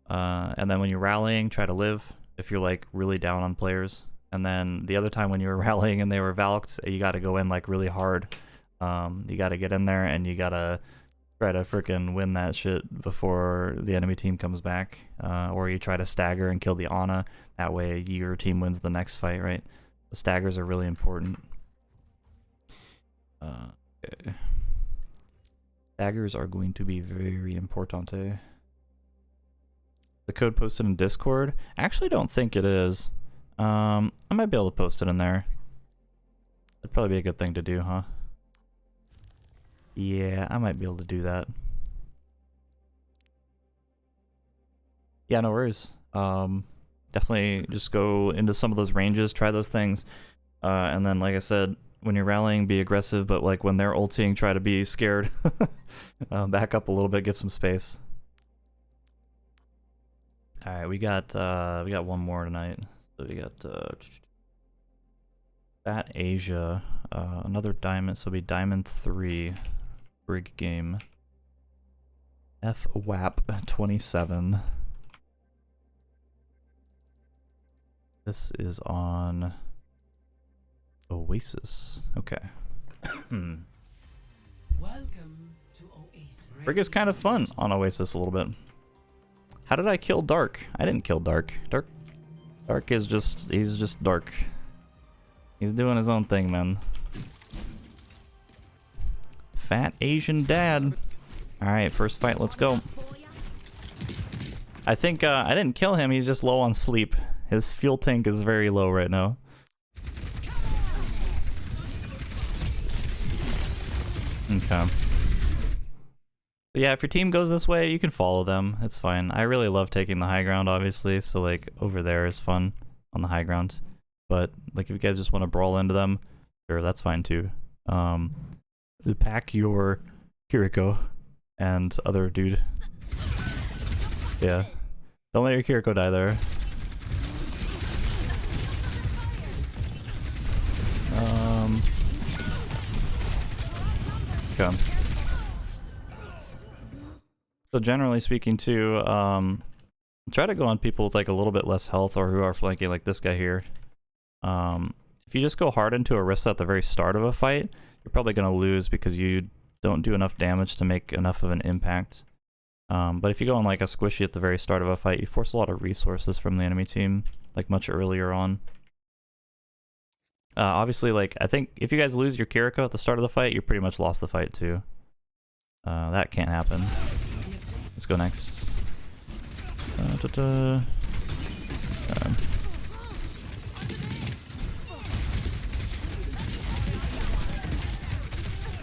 And then when you're rallying, try to live if you're like really down on players. And then the other time when you were rallying and they were valked, you got to go in like really hard. You got to get in there and you got to try to freaking win that shit before the enemy team comes back. Or you try to stagger and kill the Ana. That way your team wins the next fight, right? The staggers are really important. Okay. Staggers are going to be very important. The code posted in Discord? I actually don't think it is. I might be able to post it in there. That'd probably be a good thing to do, huh? Yeah, I might be able to do that. Yeah, no worries. Definitely just go into some of those ranges, try those things. And then, like I said, when you're rallying, be aggressive, but like when they're ulting, try to be scared. Back up a little bit, give some space. Alright, we got one more tonight. So we got Fat Asia, another diamond, so it'll be Diamond 3 Brig game. FWAP 27. This is on Oasis. Okay. Welcome to Oasis. Brig is kind of fun on Oasis a little bit. How did I kill Dark? I didn't kill Dark. Dark is just, he's just Dark. He's doing his own thing, man. Fat Asian dad. Alright, first fight, let's go. I think, I didn't kill him, he's just low on sleep. His fuel tank is very low right now. Okay. But yeah, if your team goes this way, you can follow them. It's fine. I really love taking the high ground, obviously, so like over there is fun on the high ground. But like if you guys just want to brawl into them, sure, that's fine too. Pack your Kiriko and other dude. Yeah. Don't let your Kiriko die there. Okay. So generally speaking too, try to go on people with like a little bit less health or who are flanking, like this guy here. If you just go hard into Orisa at the very start of a fight, you're probably going to lose because you don't do enough damage to make enough of an impact. But if you go on like a squishy at the very start of a fight, you force a lot of resources from the enemy team, like much earlier on. Obviously, like, I think if you guys lose your Kiriko at the start of the fight, you pretty much lost the fight too. That can't happen. Let's go next.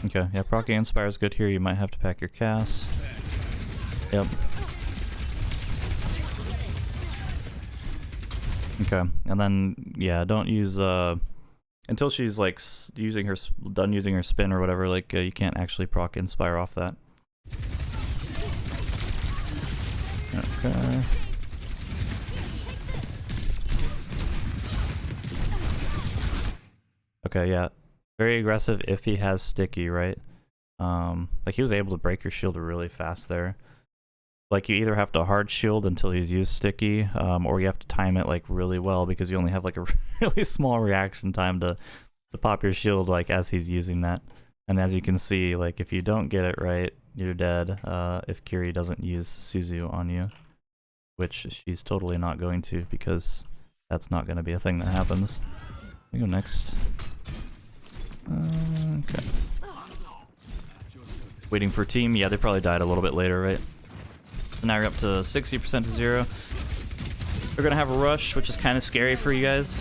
Okay, yeah, proccing Inspire is good here. You might have to pack your Cass. Yep. Okay, and then, yeah, don't use, until she's, like, done using her spin or whatever, like, you can't actually proc Inspire off that. Okay. Okay, yeah. Very aggressive if he has sticky, right? Like he was able to break your shield really fast there. Like you either have to hard shield until he's used sticky, or you have to time it like really well because you only have like a really small reaction time to pop your shield like as he's using that. And as you can see, like if you don't get it right, you're dead. If Kiri doesn't use Suzu on you, which she's totally not going to because that's not going to be a thing that happens. We go next. Okay. Waiting for team. Yeah, they probably died a little bit later, right? So now we're up to 60% to 0. We're gonna have a rush, which is kind of scary for you guys.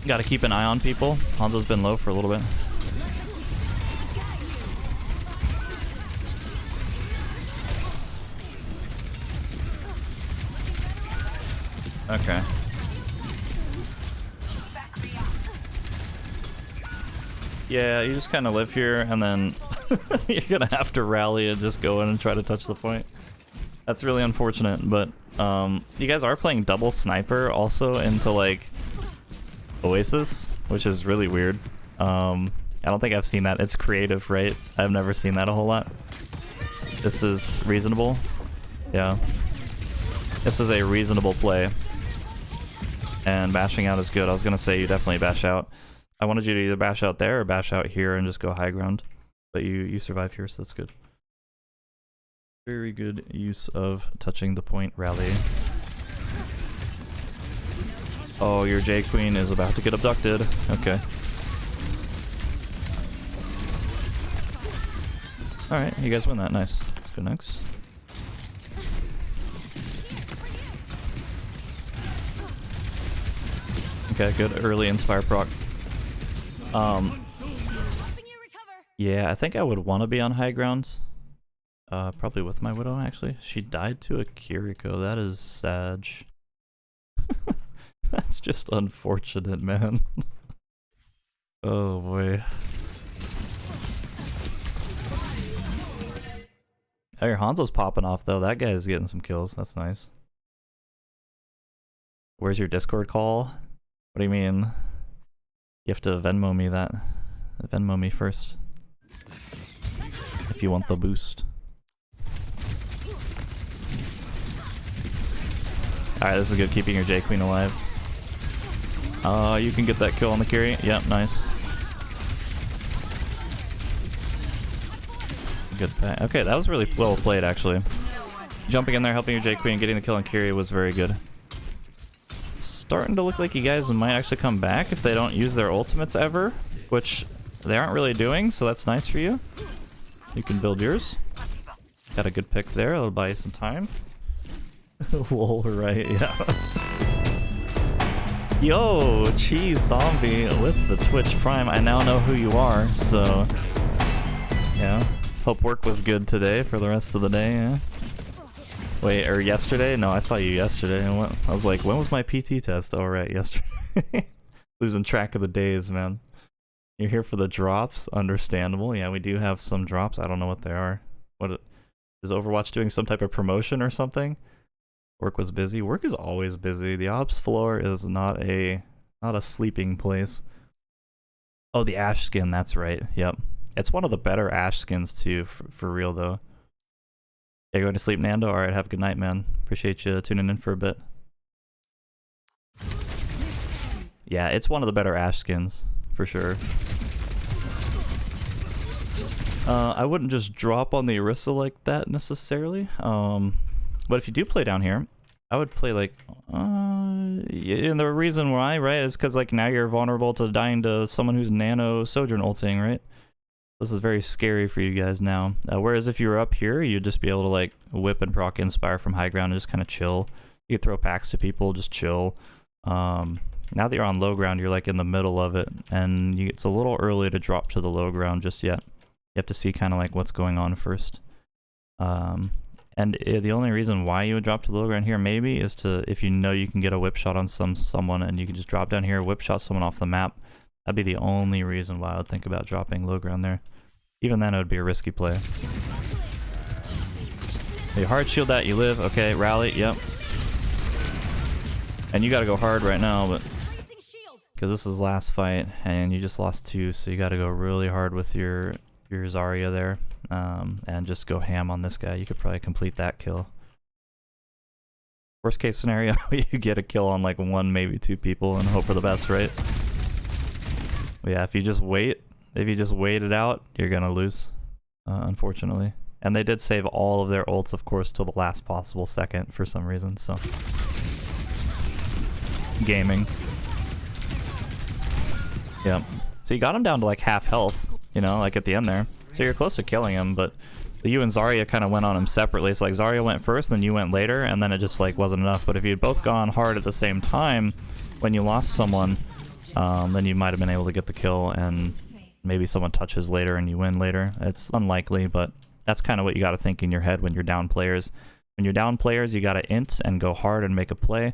Gotta keep an eye on people. Hanzo's been low for a little bit. Okay. Yeah, you just kind of live here, and then you're gonna have to rally and just go in and try to touch the point. That's really unfortunate, but you guys are playing double sniper also into like Oasis, which is really weird. I don't think I've seen that. It's creative, right? I've never seen that a whole lot. This is reasonable. Yeah. This is a reasonable play. And bashing out is good. I was gonna say you definitely bash out. I wanted you to either bash out there or bash out here and just go high ground. But you survive here, so that's good. Very good use of touching the point rally. Oh, your J Queen is about to get abducted. Okay. Alright, you guys win that. Nice. Let's go next. Okay, good. Early Inspire proc. Yeah, I think I would want to be on high ground. Probably with my Widow, actually. She died to a Kiriko. That is sad. That's just unfortunate, man. Oh, boy. Oh, your Hanzo's popping off, though. That guy is getting some kills. That's nice. Where's your Discord call? What do you mean? You have to Venmo me that. Venmo me first. If you want the boost. Alright, this is good, keeping your J Queen alive. You can get that kill on the carry. Yep, nice. Good play. Okay, that was really well played, actually. Jumping in there, helping your J Queen, getting the kill on carry was very good. Starting to look like you guys might actually come back if they don't use their ultimates ever, which they aren't really doing, so that's nice for you. You can build yours. Got a good pick there, it'll buy you some time. Lol, right, yeah. Yo, Cheese Zombie with the Twitch Prime. I now know who you are, so yeah. Hope work was good today for the rest of the day, yeah. Wait, or yesterday? No, I saw you yesterday. I was like, when was my PT test? Oh, right, yesterday. Losing track of the days, man. You're here for the drops? Understandable. Yeah, we do have some drops. I don't know what they are. What is Overwatch doing? Some type of promotion or something? Work was busy. Work is always busy. The ops floor is not a sleeping place. Oh, the Ash skin. That's right. Yep. It's one of the better Ash skins too, for real though. Yeah, going to sleep, Nando? Alright, have a good night, man. Appreciate you tuning in for a bit. Yeah, it's one of the better Ash skins, for sure. I wouldn't just drop on the Orisa like that, necessarily. But if you do play down here, I would play like... and the reason why, right, is because like now you're vulnerable to dying to someone who's nano Sojourn ulting, right? This is very scary for you guys now. Whereas if you were up here, you'd just be able to like whip and proc Inspire from high ground and just kind of chill. You could throw packs to people, just chill. Now that you're on low ground, you're like in the middle of it, and it's a little early to drop to the low ground just yet. You have to see kind of like what's going on first. And the only reason why you would drop to the low ground here maybe is to, if you know you can get a whip shot on someone and you can just drop down here, whip shot someone off the map. That'd be the only reason why I would think about dropping low ground there. Even then, it would be a risky play. You hard shield that, you live. Okay, rally, yep. And you gotta go hard right now, but... because this is last fight, and you just lost 2, so you gotta go really hard with your Zarya there. And just go ham on this guy. You could probably complete that kill. Worst case scenario, you get a kill on like 1, maybe 2 people and hope for the best, right? But yeah, if you just wait it out, you're gonna lose, unfortunately. And they did save all of their ults, of course, till the last possible second for some reason, so... gaming. Yep. So you got him down to like half health, you know, like at the end there. So you're close to killing him, but you and Zarya kind of went on him separately. So like Zarya went first, then you went later, and then it just like wasn't enough. But if you'd both gone hard at the same time, when you lost someone, then you might have been able to get the kill, and maybe someone touches later and you win later. It's unlikely, but that's kind of what you got to think in your head when you're down players. When you're down players, you got to int and go hard and make a play.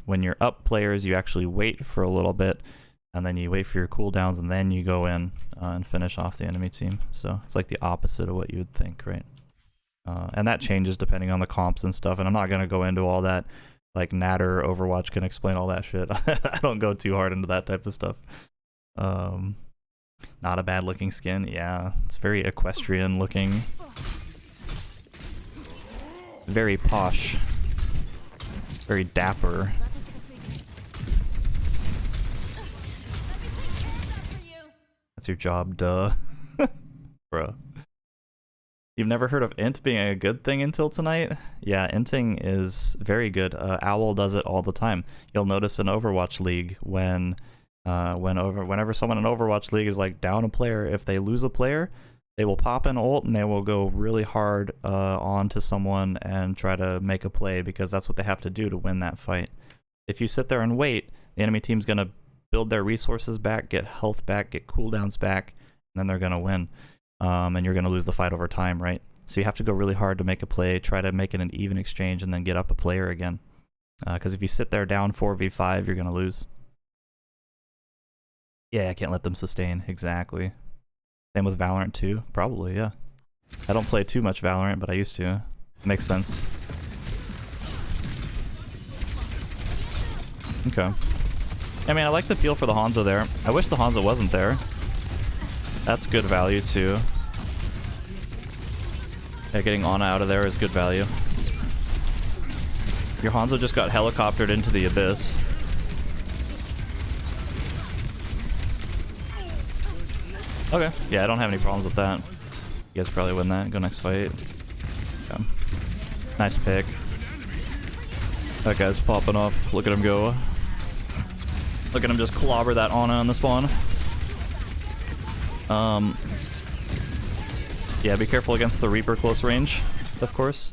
When you're up players, you actually wait for a little bit, and then you wait for your cooldowns, and then you go in and finish off the enemy team. So it's like the opposite of what you would think, right? And that changes depending on the comps and stuff, and I'm not going to go into all that. Like Natter Overwatch can explain all that shit. I don't go too hard into that type of stuff. Not a bad looking skin. Yeah, it's very equestrian looking. Very posh. Very dapper. That's your job, duh. Bruh. You've never heard of int being a good thing until tonight? Yeah, inting is very good. Owl does it all the time. You'll notice in Overwatch League whenever someone in Overwatch League is like down a player, if they lose a player, they will pop an ult and they will go really hard onto someone and try to make a play because that's what they have to do to win that fight. If you sit there and wait, the enemy team's gonna build their resources back, get health back, get cooldowns back, and then they're gonna win. And you're going to lose the fight over time, right? So you have to go really hard to make a play, try to make it an even exchange, and then get up a player again. Because if you sit there down 4v5, you're going to lose. Yeah, I can't let them sustain. Exactly. Same with Valorant too? Probably, yeah. I don't play too much Valorant, but I used to. Makes sense. Okay. I mean, I like the feel for the Hanzo there. I wish the Hanzo wasn't there. That's good value too. Yeah, getting Ana out of there is good value. Your Hanzo just got helicoptered into the abyss. Okay, yeah, I don't have any problems with that. You guys probably win that. Go next fight. Okay. Nice pick. That guy's popping off. Look at him go. Look at him just clobber that Ana on the spawn. Yeah, be careful against the Reaper close range, of course.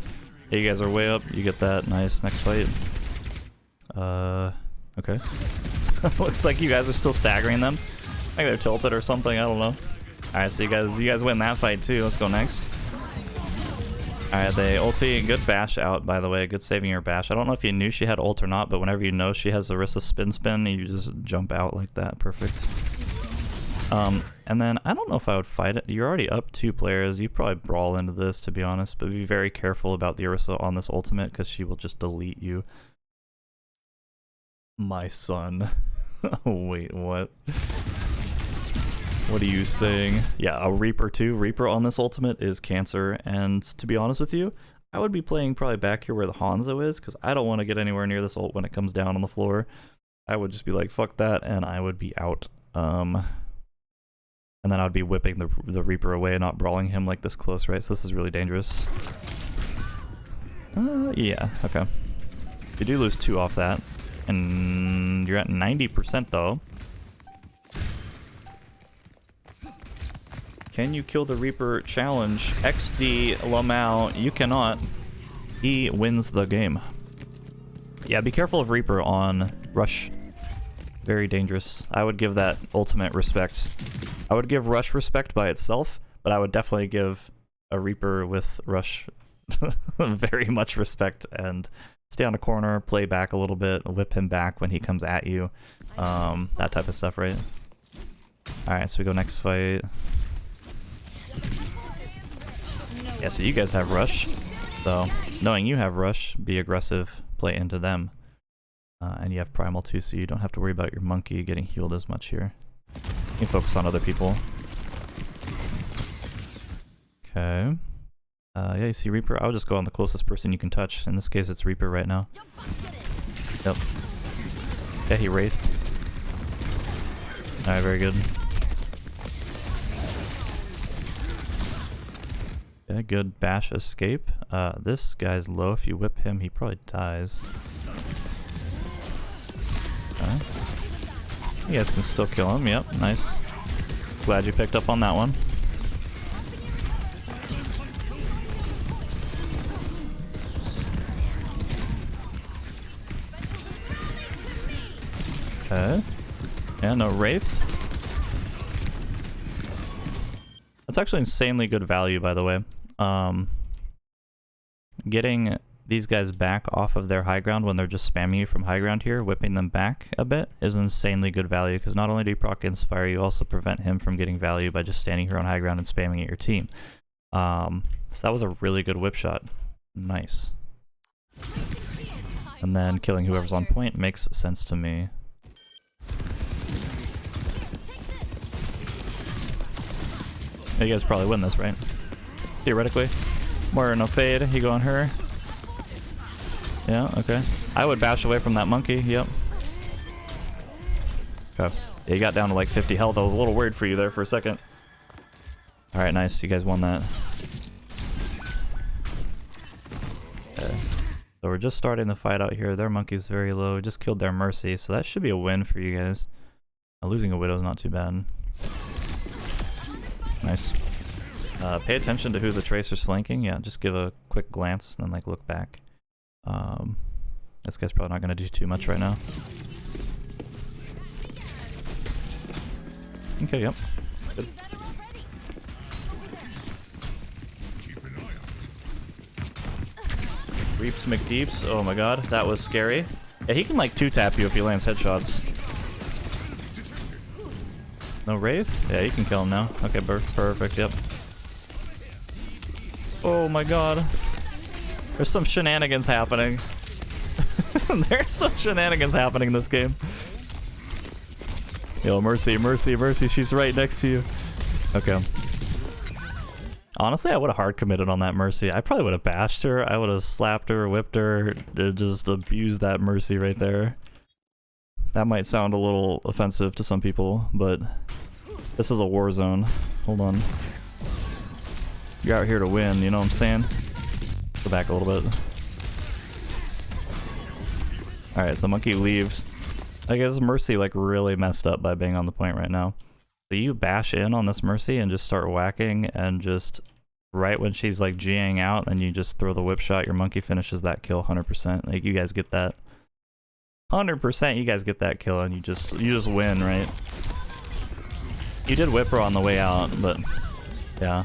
Yeah, you guys are way up. You get that. Nice. Next fight. Okay. Looks like you guys are still staggering them. I think they're tilted or something. I don't know. Alright, so you guys win that fight too. Let's go next. Alright, they ulti. Good bash out, by the way. Good saving your bash. I don't know if you knew she had ult or not, but whenever you know she has Orisa spin, you just jump out like that. Perfect. And then I don't know if I would fight it. You're already up 2 players. You probably brawl into this, to be honest, but be very careful about the Orisa on this ultimate because she will just delete you. My son. Wait, what? What are you saying? Yeah, a Reaper too. Reaper on this ultimate is cancer, and to be honest with you, I would be playing probably back here where the Hanzo is because I don't want to get anywhere near this ult when it comes down on the floor. I would just be like, fuck that, and I would be out. And then I would be whipping the Reaper away, not brawling him like this close, right? So this is really dangerous. Yeah, okay. You do lose 2 off that. And you're at 90% though. Can you kill the Reaper challenge? XD Lamau, you cannot. He wins the game. Yeah, be careful of Reaper on Rush. Very dangerous. I would give that ultimate respect. I would give Rush respect by itself, but I would definitely give a Reaper with Rush very much respect and stay on a corner, play back a little bit, whip him back when he comes at you. That type of stuff, right? Alright, so we go next fight. Yeah, so you guys have Rush. So, knowing you have Rush, be aggressive, play into them. And you have Primal too, so you don't have to worry about your monkey getting healed as much here. You can focus on other people. Okay. Yeah, you see Reaper? I would just go on the closest person you can touch. In this case, it's Reaper right now. Yep. Yeah, he wraithed. Alright, very good. Yeah, good bash escape. This guy's low. If you whip him, he probably dies. Okay. You guys can still kill him. Yep, nice. Glad you picked up on that one. Okay. Yeah, no Wraith. That's actually insanely good value, by the way. Getting these guys back off of their high ground when they're just spamming you from high ground here, whipping them back a bit is insanely good value, because not only do you proc Inspire, you also prevent him from getting value by just standing here on high ground and spamming at your team. So that was a really good whip shot. Nice. And then killing whoever's on point makes sense to me. You guys probably win this, right? Theoretically. More no fade, you go on her. Yeah, okay. I would bash away from that monkey, yep. Okay. Yeah, you got down to like 50 health. I was a little worried for you there for a second. Alright, nice. You guys won that. Okay. So we're just starting the fight out here. Their monkey's very low. Just killed their Mercy, so that should be a win for you guys. Losing a Widow's not too bad. Nice. Pay attention to who the Tracer's flanking. Yeah, just give a quick glance and then like look back. This guy's probably not going to do too much right now. Okay, yep. Good. Reaps McDeeps. Oh my god, that was scary. Yeah, he can like 2-tap you if he lands headshots. No Wraith? Yeah, you can kill him now. Okay, perfect, yep. Oh my god. There's some shenanigans happening. There's some shenanigans happening in this game. Yo, Mercy, Mercy, Mercy, she's right next to you. Okay. Honestly, I would have hard committed on that Mercy. I probably would have bashed her. I would have slapped her, whipped her, just abused that Mercy right there. That might sound a little offensive to some people, but this is a war zone. Hold on. You're out here to win, you know what I'm saying? Go back a little bit. Alright, so Monkey leaves. I guess Mercy like really messed up by being on the point right now. So you bash in on this Mercy and just start whacking, and just right when she's like G'ing out and you just throw the whip shot, your Monkey finishes that kill 100%. Like you guys get that. 100% you guys get that kill and you just win, right? You did whip her on the way out, but yeah.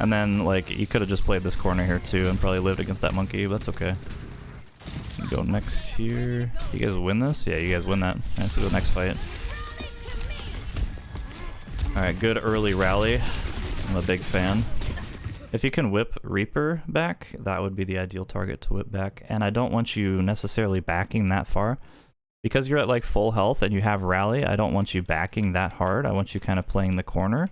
And then like you could have just played this corner here too and probably lived against that Monkey, but that's okay. Go next here. You guys win this? Yeah, you guys win that. Alright, so go next fight. Alright, good early rally. I'm a big fan. If you can whip Reaper back, that would be the ideal target to whip back. And I don't want you necessarily backing that far. Because you're at like full health and you have rally, I don't want you backing that hard. I want you kind of playing the corner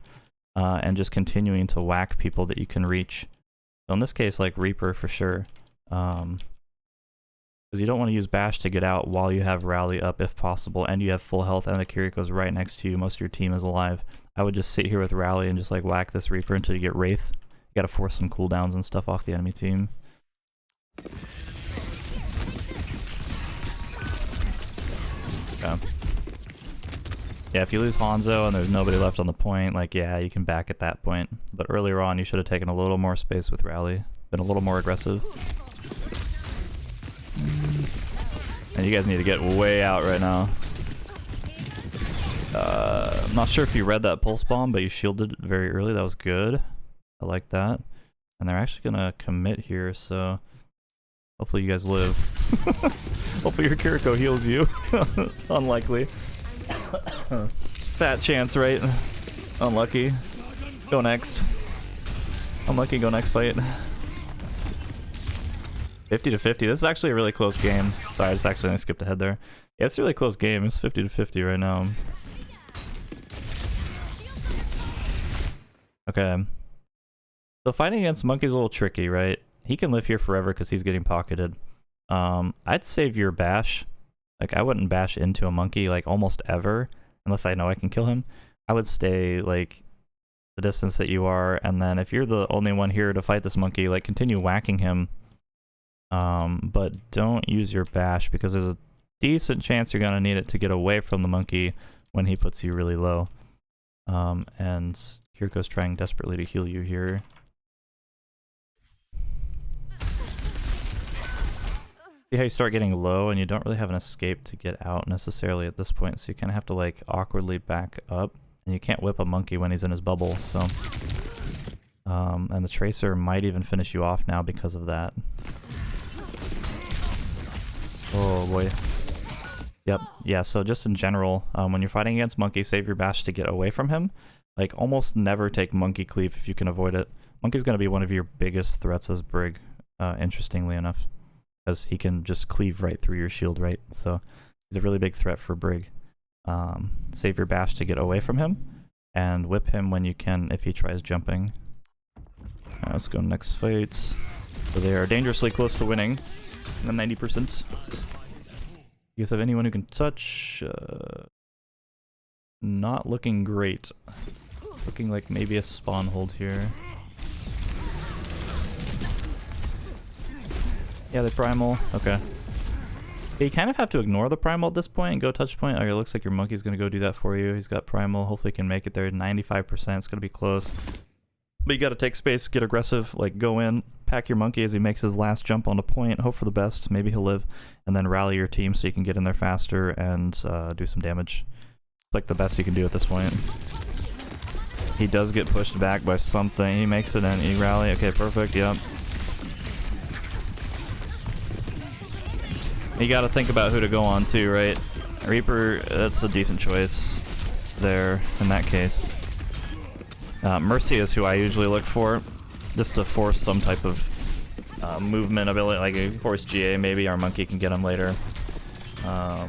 and just continuing to whack people that you can reach. So in this case, like Reaper for sure. Because you don't want to use Bash to get out while you have rally up if possible, and you have full health and the Kiriko's right next to you. Most of your team is alive. I would just sit here with rally and just like whack this Reaper until you get Wraith. You gotta force some cooldowns and stuff off the enemy team. Okay. Yeah, if you lose Hanzo and there's nobody left on the point, like yeah, you can back at that point. But earlier on, you should have taken a little more space with rally, been a little more aggressive. And you guys need to get way out right now. I'm not sure if you read that pulse bomb, but you shielded it very early. That was good. I like that. And they're actually gonna commit here, so hopefully you guys live. Hopefully your Kiriko heals you. Unlikely. Fat chance, right? Unlucky. Go next. Unlucky, go next fight. 50 to 50. This is actually a really close game. Sorry, I just accidentally skipped ahead there. Yeah, it's a really close game. It's 50 to 50 right now. Okay. So fighting against Monkey's a little tricky, right? He can live here forever because he's getting pocketed. I'd save your bash. Like, I wouldn't bash into a Monkey, like, almost ever. Unless I know I can kill him. I would stay, like, the distance that you are. And then if you're the only one here to fight this Monkey, like, continue whacking him. But don't use your bash because there's a decent chance you're gonna need it to get away from the Monkey when he puts you really low. And Kiriko's trying desperately to heal you here. See how you start getting low and you don't really have an escape to get out necessarily at this point, so you kind of have to like awkwardly back up, and you can't whip a Monkey when he's in his bubble, so And the Tracer might even finish you off now because of that. Oh boy. Yep, yeah, so just in general, when you're fighting against Monkey, save your bash to get away from him. Like, almost never take Monkey Cleave if you can avoid it. Monkey's going to be one of your biggest threats as Brig, interestingly enough. Because he can just cleave right through your shield, right? So, he's a really big threat for Brig. Save your bash to get away from him, and whip him when you can if he tries jumping. Let's go next fights. So they are dangerously close to winning. The 90%. You guys have anyone who can touch? Not looking great. Looking like maybe a spawn hold here. Yeah, the primal. Okay. You kind of have to ignore the primal at this point and go touch point. Okay, it looks like your monkey's going to go do that for you. He's got primal. Hopefully he can make it there. 95%. It's going to be close. But you got to take space, get aggressive, like go in, pack your monkey as he makes his last jump on the point, hope for the best, maybe he'll live, and then rally your team so you can get in there faster and do some damage. It's like the best you can do at this point. He does get pushed back by something. He makes it in, he rally. Okay, perfect, yep. You got to think about who to go on too, right? Reaper, that's a decent choice there in that case. Mercy is who I usually look for, just to force some type of movement ability, like a force GA maybe, our monkey can get him later. Yeah,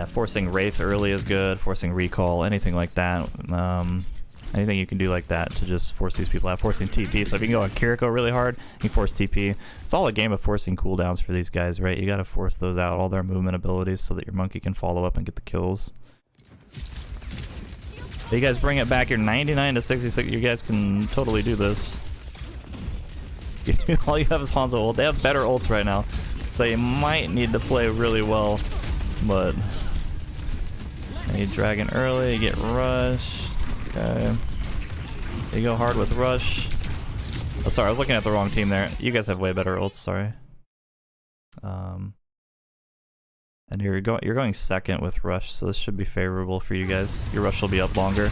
forcing Wraith early is good, forcing Recall, anything like that. Anything you can do like that to just force these people out. Forcing TP, so if you can go on Kiriko really hard, you can force TP. It's all a game of forcing cooldowns for these guys, right? You gotta force those out, all their movement abilities, so that your monkey can follow up and get the kills. You guys bring it back. You're 99 to 66. You guys can totally do this. All you have is Hanzo ult. They have better ults right now, so you might need to play really well. But you dragon early, you get rush. Okay, you go hard with rush. Oh, sorry, I was looking at the wrong team there. You guys have way better ults. Sorry. And you're going second with rush, so this should be favorable for you guys. Your rush will be up longer.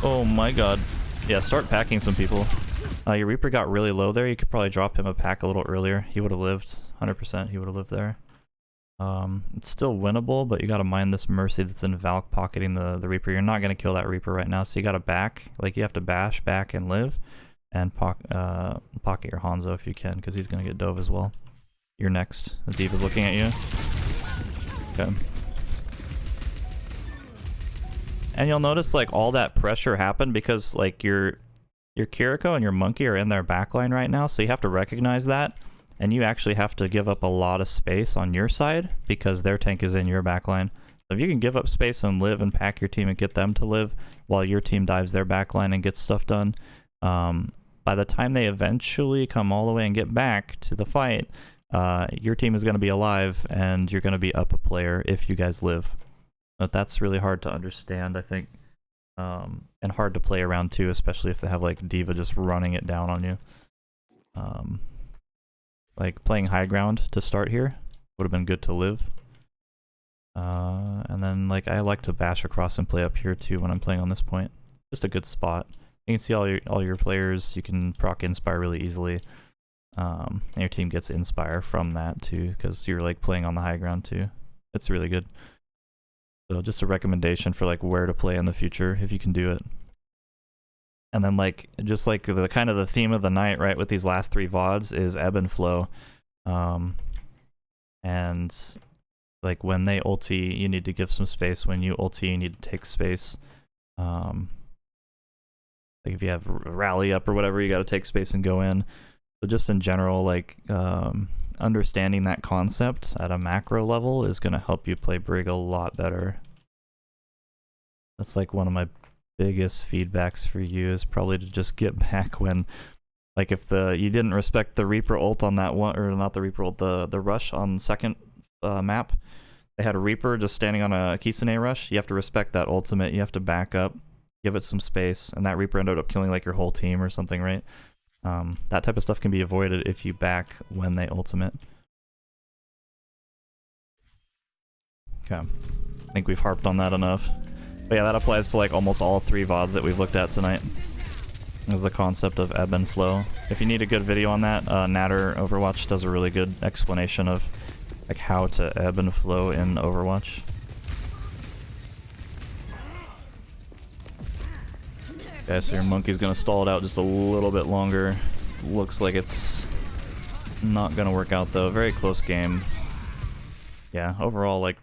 Oh my god. Yeah, start packing some people. Your Reaper got really low there. You could probably drop him a pack a little earlier. He would have lived. 100% he would have lived there. It's still winnable, but you gotta mind this Mercy that's in Valk pocketing the Reaper. You're not gonna kill that Reaper right now, so you gotta back. Like, you have to bash back and live, and pocket your Hanzo if you can, because he's gonna get dove as well. You're next. The D.Va's looking at you. Okay. And you'll notice, like, all that pressure happened because, like, your Kiriko and your monkey are in their backline right now, so you have to recognize that, and you actually have to give up a lot of space on your side because their tank is in your backline. So if you can give up space and live and pack your team and get them to live while your team dives their backline and gets stuff done, by the time they eventually come all the way and get back to the fight, your team is going to be alive and you're going to be up a player if you guys live. But that's really hard to understand, I think, and hard to play around too, especially if they have like D.Va just running it down on you. Like playing high ground to start here would have been good to live. And then like I like to bash across and play up here too when I'm playing on this point. Just a good spot. You can see all your players. You can proc Inspire really easily. And your team gets Inspire from that too, because you're like playing on the high ground too. It's really good. So just a recommendation for like where to play in the future if you can do it. And then like just like the kind of the theme of the night, right, with these last 3 VODs is ebb and flow. And like when they ulti, you need to give some space. When you ulti, you need to take space. Like if you have rally up or whatever, you got to take space and go in. So just in general, like understanding that concept at a macro level is going to help you play Brig a lot better. That's like one of my biggest feedbacks for you, is probably to just get back when, like, if you didn't respect the Reaper ult on that one, or not the Reaper ult, the rush on second map, they had a Reaper just standing on a Kisune rush. You have to respect that ultimate. You have to back up, give it some space, and that Reaper ended up killing like your whole team or something, right? That type of stuff can be avoided if you back when they ultimate. Okay, I think we've harped on that enough. But yeah, that applies to like almost all 3 VODs that we've looked at tonight. Is the concept of ebb and flow. If you need a good video on that, Natter Overwatch does a really good explanation of like how to ebb and flow in Overwatch. Okay, so your monkey's gonna stall it out just a little bit longer. Looks like it's not gonna work out though. Very close game. Yeah, overall like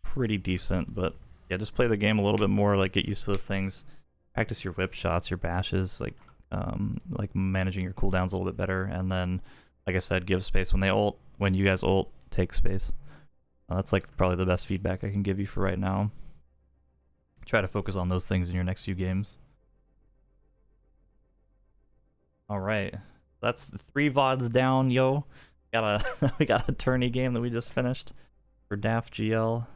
pretty decent, but yeah, just play the game a little bit more, like get used to those things. Practice your whip shots, your bashes, like managing your cooldowns a little bit better, and then, like I said, give space when they ult. When you guys ult, take space. That's like probably the best feedback I can give you for right now. Try to focus on those things in your next few games. All right, that's 3 VODs down, yo. We got a tourney game that we just finished for DAF GL.